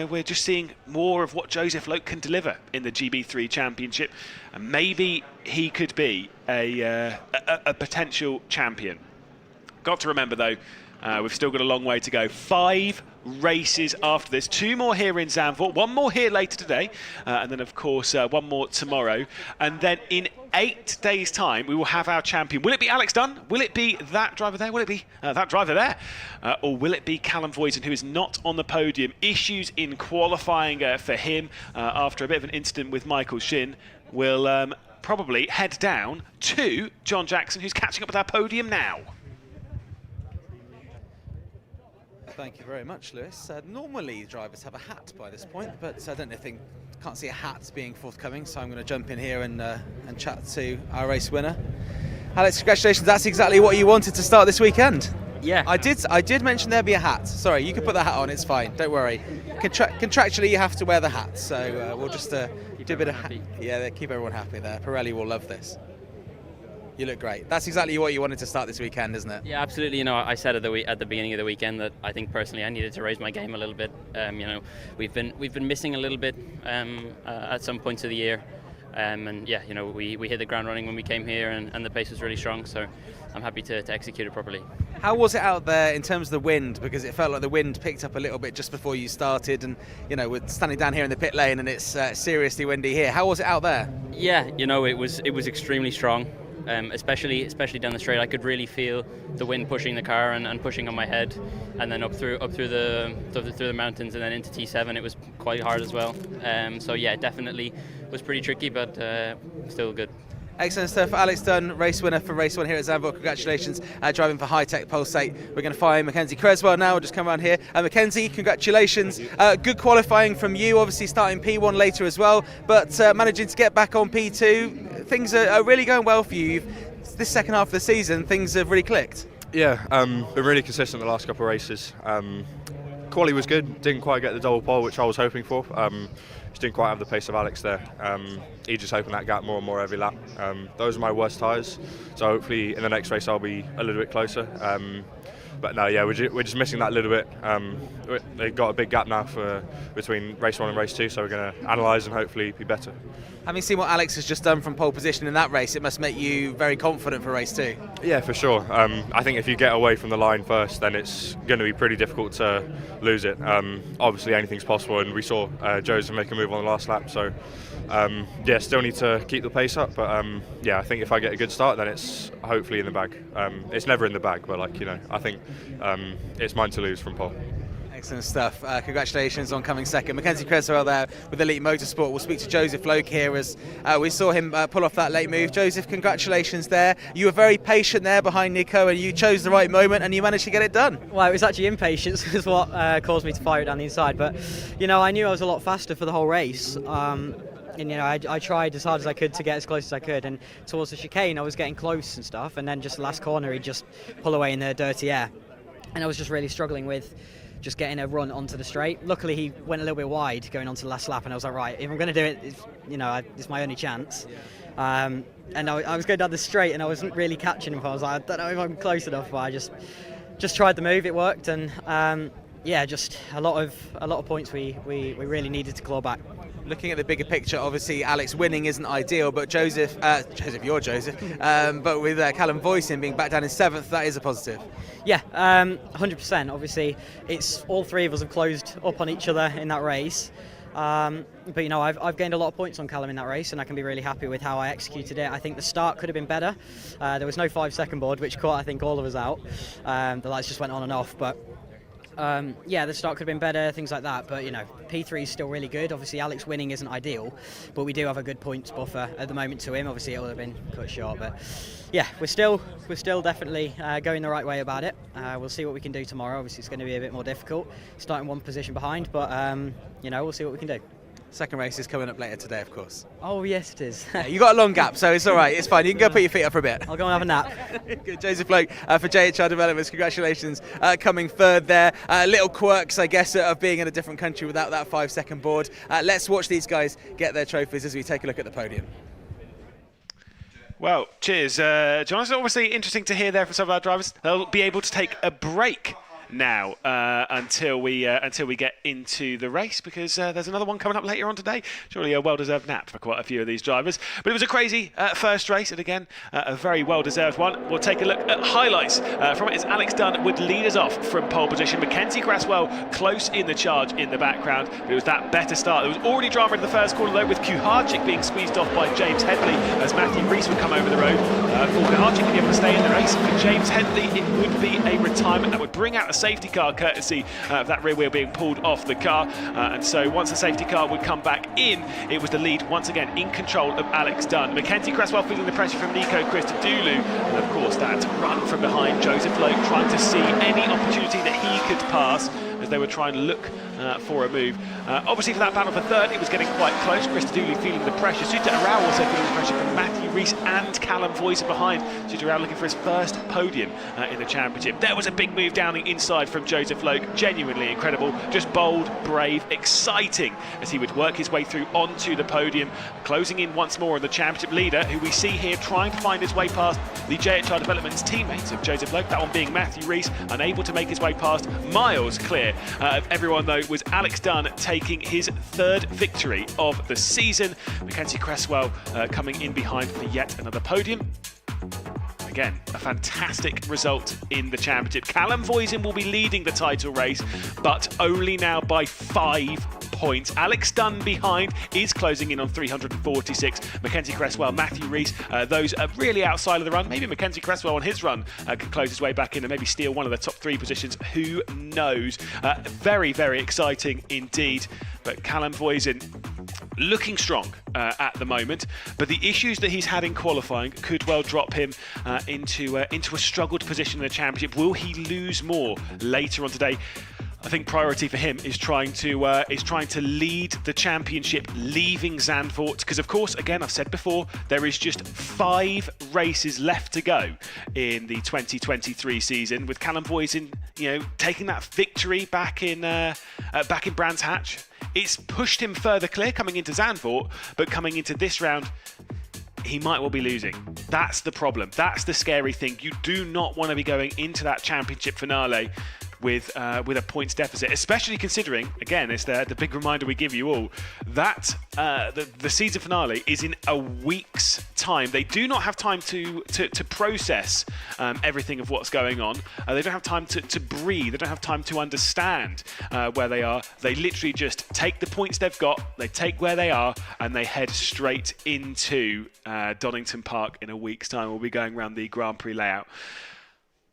we're just seeing more of what Joseph Loke can deliver in the GB3 Championship, and maybe he could be a potential champion. Got to remember, though, we've still got a long way to go. 5 races after this. 2 more here in Zandvoort, 1 more here later today, and then, of course, 1 more tomorrow. And then in 8 days' time, we will have our champion. Will it be Alex Dunn? Will it be that driver there? Will it be that driver there? Or will it be Callum Voisin, who is not on the podium? Issues in qualifying for him after a bit of an incident with Michael Shin. Will probably head down to John Jackson, who's catching up with our podium now. Thank you very much, Lewis. Normally drivers have a hat by this point, but I don't think, can't see a hat being forthcoming, so I'm going to jump in here and chat to our race winner. Alex, congratulations. That's exactly what you wanted to start this weekend. Yeah. I did mention there'd be a hat. Sorry, you can put the hat on, it's fine, don't worry. Contractually you have to wear the hat, so we'll just do a bit of happy. Yeah, keep everyone happy there. Pirelli will love this. You look great. That's exactly what you wanted to start this weekend, isn't it? Yeah, absolutely. You know, I said at the beginning of the weekend that I think personally I needed to raise my game a little bit. You know, we've been missing a little bit at some points of the year, and yeah, you know, we hit the ground running when we came here, and the pace was really strong. So I'm happy to execute it properly. How was it out there in terms of the wind? Because it felt like the wind picked up a little bit just before you started, and you know, we're standing down here in the pit lane, and it's seriously windy here. How was it out there? Yeah, you know, it was extremely strong. Especially down the straight, I could really feel the wind pushing the car and pushing on my head, and then up through the mountains and then into T7. It was quite hard as well. So yeah, definitely was pretty tricky, but still good. Excellent stuff. Alex Dunn, race winner for race 1 here at Zandvoort. Congratulations, driving for High-Tech Pulsate. We're going to find Mackenzie Creswell now. We'll just come around here. Mackenzie, congratulations. Good qualifying from you, obviously starting P1 later as well, but managing to get back on P2. Things are really going well for you. This second half of the season, things have really clicked. Yeah, been really consistent the last couple of races. Quali was good, didn't quite get the double pole, which I was hoping for. Just didn't quite have the pace of Alex there. He just opened that gap more and more every lap. Those are my worst tyres, so hopefully in the next race I'll be a little bit closer. But no, yeah, we're just missing that little bit. They've got a big gap now between race 1 and race 2, so we're going to analyse and hopefully be better. Having seen what Alex has just done from pole position in that race, it must make you very confident for race 2. Yeah, for sure. I think if you get away from the line first, then it's going to be pretty difficult to lose it. Obviously anything's possible, and we saw Joseph make a move on the last lap, so yeah, still need to keep the pace up, but yeah, I think if I get a good start, then it's hopefully in the bag. It's never in the bag, but like, you know, I think it's mine to lose from pole. Excellent stuff. Congratulations on coming second. Mackenzie Creswell there with Elite Motorsport. We'll speak to Joseph Loke here as we saw him pull off that late move. Joseph, congratulations there. You were very patient there behind Nico, and you chose the right moment and you managed to get it done. Well, it was actually impatience was what caused me to fire it down the inside. But, you know, I knew I was a lot faster for the whole race. And, you know, I tried as hard as I could to get as close as I could. And towards the chicane, I was getting close and stuff. And then just the last corner, he'd just pull away in the dirty air. And I was just really struggling with just getting a run onto the straight. Luckily, he went a little bit wide going onto the last lap, and I was like, right, if I'm going to do it, you know, it's my only chance. And I was going down the straight, and I wasn't really catching him. I was like, I don't know if I'm close enough, but I just tried the move. It worked, and yeah, just a lot of points we really needed to claw back. Looking at the bigger picture, obviously Alex winning isn't ideal, but Joseph, you're Joseph, but with Callum Voisin being back down in 7th, that is a positive. Yeah, 100%. Obviously, it's all 3 of us have closed up on each other in that race. But you know, I've gained a lot of points on Callum in that race, and I can be really happy with how I executed it. I think the start could have been better. There was no 5-second board, which caught I think all of us out. The lights just went on and off, but. Yeah, the start could have been better, things like that, but you know, P3 is still really good. Obviously Alex winning isn't ideal, but we do have a good points buffer at the moment to him. Obviously it would have been cut short, but yeah, we're still definitely going the right way about it. We'll see what we can do tomorrow. Obviously it's going to be a bit more difficult, starting 1 position behind, but you know, we'll see what we can do. Second race is coming up later today, of course. Oh yes, it is. Yeah, you got a long gap, so it's all right. It's fine. You can go put your feet up for a bit. I'll go and have a nap. Good. Joseph Loke for JHR Developments. Congratulations, coming third there. Little quirks, I guess, of being in a different country without that 5-second board. Let's watch these guys get their trophies as we take a look at the podium. Well, cheers, John. It's obviously interesting to hear there from some of our drivers. They'll be able to take a break now until we get into the race, because there's another one coming up later on today. Surely a well-deserved nap for quite a few of these drivers. But it was a crazy first race, and again, a very well-deserved one. We'll take a look at highlights from it as Alex Dunn would lead us off from pole position. Mackenzie Cresswell close in the charge in the background, but it was that better start. There was already drama in the first corner though, with Kuharczyk being squeezed off by James Headley as Matthew Rees would come over the road. For Kuharczyk to be able to stay in the race, for James Headley it would be a retirement that would bring out a safety car courtesy of that rear wheel being pulled off the car, and so once the safety car would come back in, it was the lead once again in control of Alex Dunn. Mackenzie Cresswell feeling the pressure from Nico Christodoulou, and of course that run from behind Joseph Lowe, trying to see any opportunity that he could pass as they were trying to look for a move. Obviously for that battle for third, it was getting quite close. Christodoulou feeling the pressure. Suter Arau also feeling the pressure from Matthew Rees and Callum Voisin behind. Suter Arau looking for his first podium in the championship. There was a big move down the inside from Joseph Lowe. Genuinely incredible. Just bold, brave, exciting as he would work his way through onto the podium, closing in once more on the championship leader, who we see here trying to find his way past the JHR Development's teammates of Joseph Lowe. That one being Matthew Rees, unable to make his way past, miles clear of everyone though was Alex Dunn taking his third victory of the season. Mackenzie Cresswell coming in behind for yet another podium. Again, a fantastic result in the championship. Callum Voisin will be leading the title race, but only now by 5 points. Alex Dunn behind is closing in on 346. Mackenzie Cresswell, Matthew Rees, those are really outside of the run. Maybe Mackenzie Cresswell on his run can close his way back in and maybe steal one of the top 3 positions. Who knows? Very, very exciting indeed. But Callum Voisin looking strong at the moment, but the issues that he's had in qualifying could well drop him into a struggled position in the championship. Will he lose more later on today? I think priority for him is trying to lead the championship, leaving Zandvoort, because of course, again, I've said before, there is just 5 races left to go in the 2023 season. With Callum Voisin, taking that victory back in Brands Hatch, it's pushed him further clear coming into Zandvoort, but coming into this round, he might well be losing. That's the problem. That's the scary thing. You do not want to be going into that championship finale with a points deficit, especially considering, again, it's the big reminder we give you all, that the season finale is in a week's time. They do not have time to process everything of what's going on. They don't have time to breathe. They don't have time to understand where they are. They literally just take the points they've got, they take where they are, and they head straight into Donington Park in a week's time. We'll be going around the Grand Prix layout.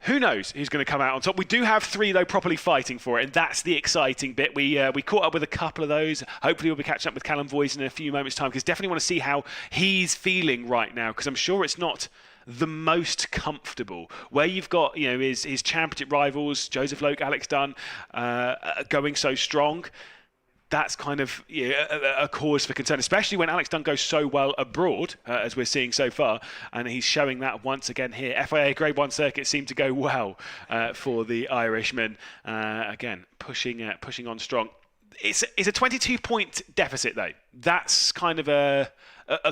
Who knows who's going to come out on top? We do have 3, though, properly fighting for it, and that's the exciting bit. We caught up with a couple of those. Hopefully we'll be catching up with Callum Voisin in a few moments' time, because definitely want to see how he's feeling right now, because I'm sure it's not the most comfortable, where you've got his championship rivals, Joseph Lowe, Alex Dunn, going so strong. That's kind of a cause for concern, especially when Alex Dunn goes so well abroad, as we're seeing so far, and he's showing that once again here. FIA Grade 1 circuit seemed to go well for the Irishman. Again, pushing on strong. It's a 22-point deficit, though. That's kind of a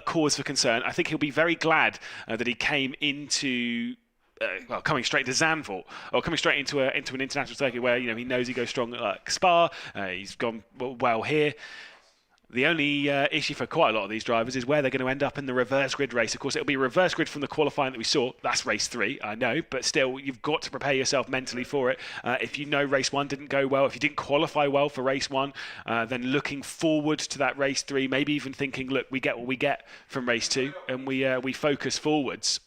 cause for concern. I think he'll be very glad that he came into... coming straight to Zandvoort, or coming straight into an international circuit where he knows he goes strong at Spa. He's gone well here. The only issue for quite a lot of these drivers is where they're going to end up in the reverse grid race. Of course, it'll be a reverse grid from the qualifying that we saw. That's race 3, I know, but still, you've got to prepare yourself mentally for it. If you know race 1 didn't go well, if you didn't qualify well for race 1, then looking forward to that race 3, maybe even thinking, look, we get what we get from race 2, and we focus forwards.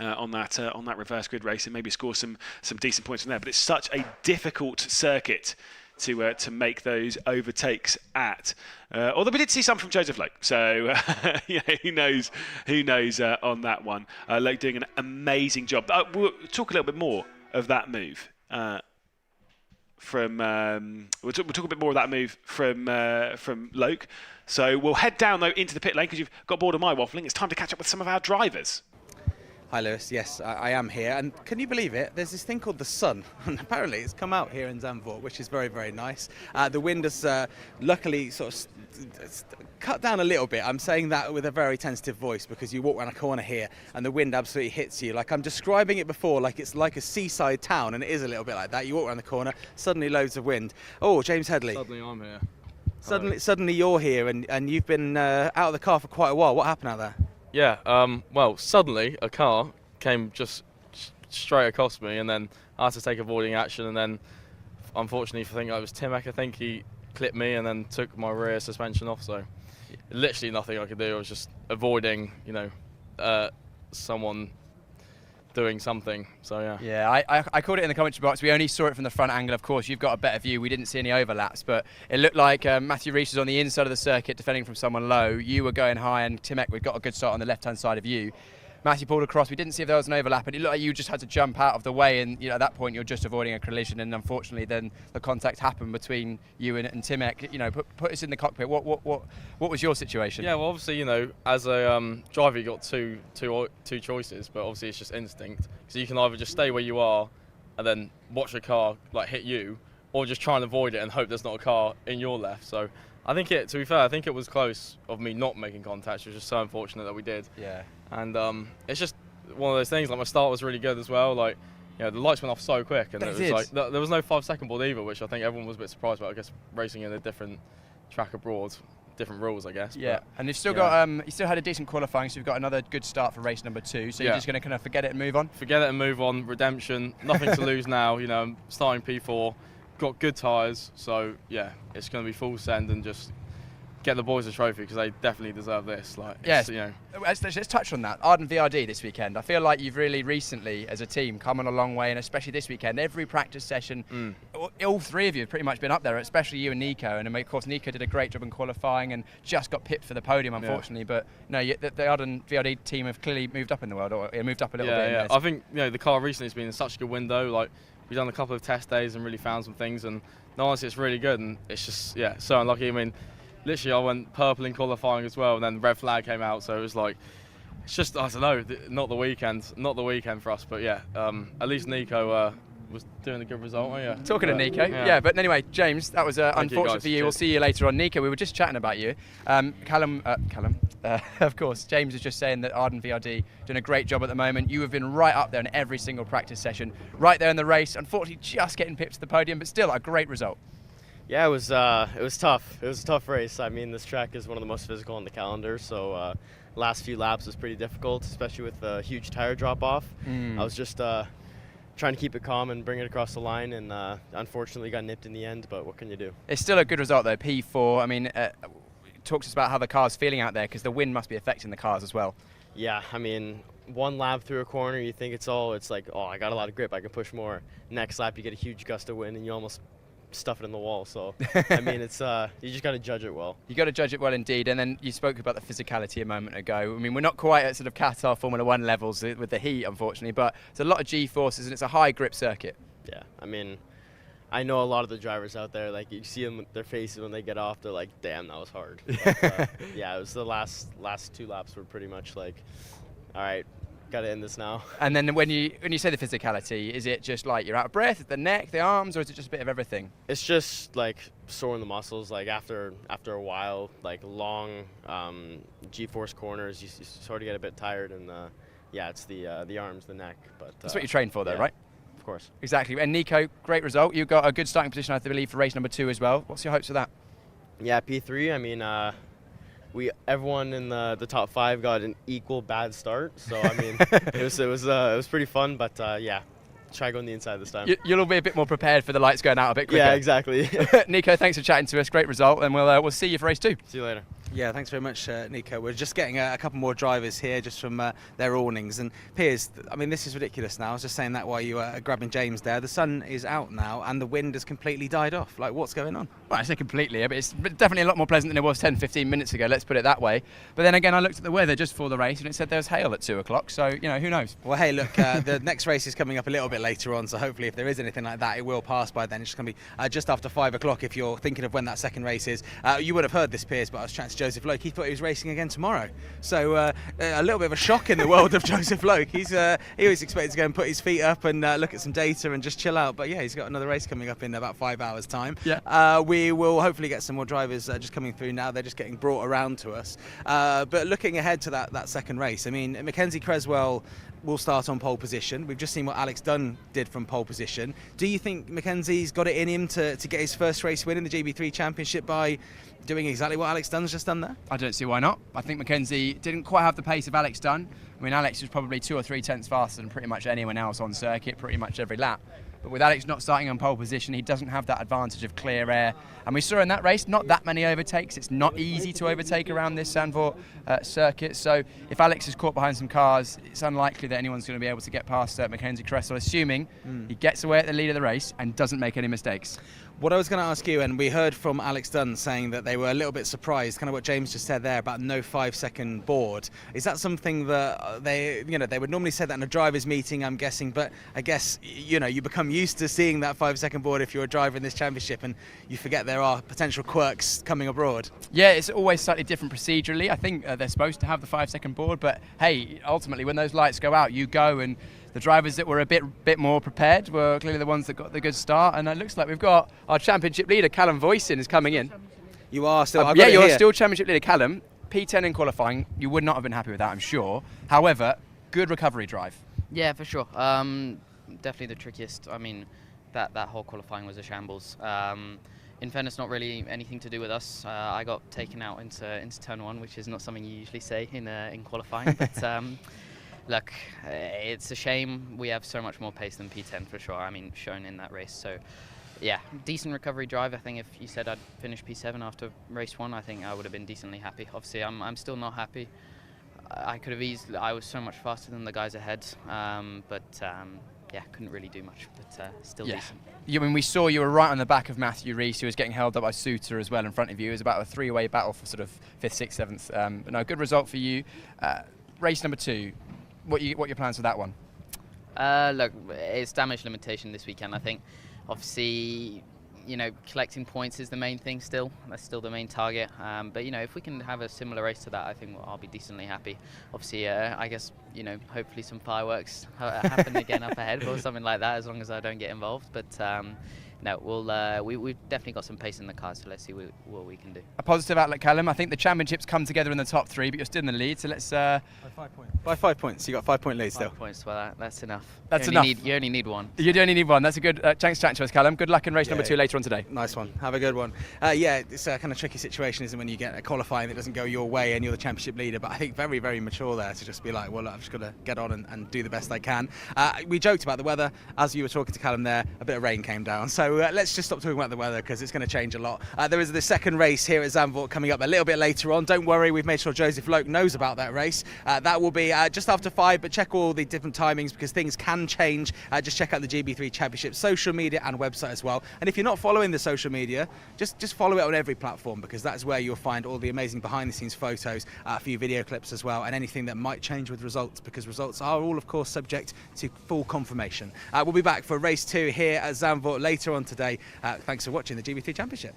On that reverse grid race, and maybe score some decent points from there. But it's such a difficult circuit to make those overtakes at. Although we did see some from Joseph Lowe, so who knows on that one. Lowe doing an amazing job. We'll talk a little bit more of that move. We'll talk a bit more of that move from Lowe. So we'll head down though into the pit lane, because you've got bored of my waffling. It's time to catch up with some of our drivers. Hi Lewis, yes, I am here, and can you believe it? There's this thing called the sun, and apparently it's come out here in Zandvoort, which is very, very nice. The wind has luckily sort of cut down a little bit. I'm saying that with a very tentative voice because you walk around a corner here and the wind absolutely hits you. Like I'm describing it before, like it's like a seaside town, and it is a little bit like that. You walk around the corner, suddenly loads of wind. Oh, James Headley. Suddenly I'm here. Suddenly you're here, and you've been out of the car for quite a while. What happened out there? Yeah, well, suddenly a car came just straight across me, and then I had to take avoiding action, and then unfortunately, I think it was Timek, I think he clipped me and then took my rear suspension off, so literally nothing I could do. I was just avoiding, someone doing something, so yeah. Yeah, I called it in the commentary box. We only saw it from the front angle, of course. You've got a better view. We didn't see any overlaps, but it looked like Matthew Rees was on the inside of the circuit defending from someone low. You were going high, and Timek, we got a good start on the left-hand side of you. Matthew pulled across. We didn't see if there was an overlap, and it looked like you just had to jump out of the way, and at that point you're just avoiding a collision, and unfortunately then the contact happened between you and Timek. Put us in the cockpit. What was your situation? Yeah, well, obviously, as a driver, you got two choices, but obviously it's just instinct. So you can either just stay where you are and then watch a car hit you, or just try and avoid it and hope there's not a car in your left. So I think to be fair, I think it was close of me not making contact. It was just so unfortunate that we did. Yeah. And it's just one of those things. Like my start was really good as well. The lights went off so quick, and it was there was no 5-second board either, which I think everyone was a bit surprised about. I guess racing in a different track abroad, different rules, I guess. Yeah, and you've still got you still had a decent qualifying, so you've got another good start for race number 2. So you're just going to kind of forget it and move on. Forget it and move on. Redemption. Nothing to lose now. I'm starting P4. Got good tyres, so yeah, it's going to be full send and just get the boys a trophy because they definitely deserve this. Yes. Let's touch on that. Arden VRD this weekend. I feel like you've really recently, as a team, come on a long way, and especially this weekend, every practice session, all three of you have pretty much been up there, especially you and Nico. And of course, Nico did a great job in qualifying and just got pipped for the podium, unfortunately. Yeah. But no, the Arden VRD team have clearly moved up in the world, or moved up a little bit. Yeah, I think the car recently has been in such a good window. We've done a couple of test days and really found some things, and honestly, it's really good. And it's just so unlucky. I mean, literally, I went purple in qualifying as well, and then red flag came out. So it was it's just, I don't know, not the weekend for us. But yeah, at least Nico was doing a good result. Talking to Nico, yeah. But anyway, James, that was unfortunate for you. We'll see you later on. Nico, we were just chatting about you. Callum, of course, James is just saying that Arden VRD doing a great job at the moment. You have been right up there in every single practice session, right there in the race. Unfortunately, just getting pipped to the podium, but still a great result. Yeah, it was tough. It was a tough race. I mean, this track is one of the most physical on the calendar, so last few laps was pretty difficult, especially with a huge tire drop-off. I was just trying to keep it calm and bring it across the line, and unfortunately got nipped in the end, but what can you do? It's still a good result, though, P4. I mean, talk to us about how the car's feeling out there, because the wind must be affecting the cars as well. Yeah, I mean, one lap through a corner, you think it's like, oh, I got a lot of grip, I can push more. Next lap, you get a huge gust of wind, and you almost stuff it in the wall. So I mean, it's you just got to judge it well. You got to judge it well indeed. And then you spoke about the physicality a moment ago. I mean, we're not quite at sort of Qatar Formula 1 levels with the heat, unfortunately, but it's a lot of G-forces and it's a high grip circuit. Yeah, I mean, I know a lot of the drivers out there, you see them, their faces when they get off, they're like, damn, that was hard. But, yeah, it was the last 2 laps were pretty much all right, got to end this now. And then when you say the physicality, is it just you're out of breath, the neck, the arms, or is it just a bit of everything? It's just sore in the muscles. After a while, long G-force corners, you sort of get a bit tired, and yeah, it's the arms, the neck. But that's what you train for, though, right? Of course. Exactly. And Nico, great result. You got a good starting position, I believe, for race number 2 as well. What's your hopes for that? Yeah, P3. I mean, everyone in the top 5 got an equal bad start, so I mean it was pretty fun, but yeah, try going the inside this time. You'll all be a bit more prepared for the lights going out a bit quicker. Yeah, exactly. Nico, thanks for chatting to us. Great result, and we'll see you for race 2. See you later. Yeah, thanks very much, Nico. We're just getting a couple more drivers here just from their awnings. And Piers, I mean, this is ridiculous now. I was just saying that while you were grabbing James there. The sun is out now and the wind has completely died off. What's going on? Well, I say completely, but it's definitely a lot more pleasant than it was 10, 15 minutes ago, let's put it that way. But then again, I looked at the weather just before the race and it said there was hail at 2 o'clock, so, who knows? Well, hey, look, the next race is coming up a little bit later on, so hopefully if there is anything like that, it will pass by then. It's just going to be just after 5 o'clock if you're thinking of when that second race is. You would have heard this, Piers, but I was chatting to Joseph Loke, he thought he was racing again tomorrow. So a little bit of a shock in the world of Joseph Loke. He was expected to go and put his feet up and look at some data and just chill out. But yeah, he's got another race coming up in about 5 hours' time. Yeah. We will hopefully get some more drivers just coming through now. They're just getting brought around to us. But looking ahead to that second race, I mean, Mackenzie Creswell will start on pole position. We've just seen what Alex Dunn did from pole position. Do you think Mackenzie's got it in him to get his first race win in the GB3 Championship by doing exactly what Alex Dunn's just done there? I don't see why not. I think Mackenzie didn't quite have the pace of Alex Dunn. I mean, Alex was probably 2 or 3 tenths faster than pretty much anyone else on circuit, pretty much every lap. But with Alex not starting on pole position, he doesn't have that advantage of clear air. And we saw in that race, not that many overtakes. It's not easy to overtake around this Zandvoort circuit. So if Alex is caught behind some cars, it's unlikely that anyone's going to be able to get past Mackenzie Creswell, assuming he gets away at the lead of the race and doesn't make any mistakes. What I was going to ask you, and we heard from Alex Dunn saying that they were a little bit surprised, kind of what James just said there about no 5-second board. Is that something that they would normally say that in a driver's meeting, I'm guessing, but I guess, you become used to seeing that 5-second board if you're a driver in this championship and you forget there are potential quirks coming abroad? Yeah, it's always slightly different procedurally. I think they're supposed to have the 5-second board, but hey, ultimately when those lights go out, you go, and the drivers that were a bit more prepared were clearly the ones that got the good start, and it looks like we've got our championship leader, Callum Voisin, is coming in. You are still... yeah, you're still championship leader, Callum. P10 in qualifying, you would not have been happy with that, I'm sure. However, good recovery drive. Yeah, for sure. Definitely the trickiest. I mean, that whole qualifying was a shambles. In fairness, not really anything to do with us. I got taken out into turn 1, which is not something you usually say in qualifying, but... Look, it's a shame we have so much more pace than P10 for sure. I mean, shown in that race. So, yeah, decent recovery drive. I think if you said I'd finish P7 after race 1, I think I would have been decently happy. Obviously, I'm still not happy. I could have easily. I was so much faster than the guys ahead, but yeah, couldn't really do much. But still decent. I mean, we saw you were right on the back of Matthew Rees, who was getting held up by Souter as well in front of you. It was about a 3-way battle for sort of 5th, 6th, 7th. But no, good result for you. Race number 2. What are your plans for that one? Look, it's damage limitation this weekend. I think, obviously, collecting points is the main thing still. That's still the main target. But if we can have a similar race to that, I think I'll be decently happy. Obviously, I guess hopefully some fireworks happen again up ahead or something like that, as long as I don't get involved. But no, we've definitely got some pace in the car, so let's see what we can do. A positive outlook, Callum. I think the championships come together in the top 3, but you're still in the lead, so let's... By 5 points. By 5 points. You got 5-point lead still. 5 points, well, that's enough. That's enough. You only need 1. You only need 1. That's a good... thanks for chatting to us, Callum. Good luck in race number 2 later on today. Nice one. Have a good one. Yeah, it's a kind of tricky situation, isn't it, when you get a qualifying that doesn't go your way and you're the championship leader, but I think very, very mature there to just be like, well, I've just got to get on and do the best I can. We joked about the weather. As you were talking to Callum there, a bit of rain came down. So let's just stop talking about the weather because it's going to change a lot. There is the second race here at Zandvoort coming up a little bit later on. Don't worry, we've made sure Joseph Loke knows about that race. That will be just after 5, but check all the different timings because things can change. Just check out the GB3 Championship social media and website as well. And if you're not following the social media, just follow it on every platform because that's where you'll find all the amazing behind the scenes photos, a few video clips as well, and anything that might change with results because results are all, of course, subject to full confirmation. We'll be back for race 2 here at Zandvoort later on today. Thanks for watching the GB3 Championship.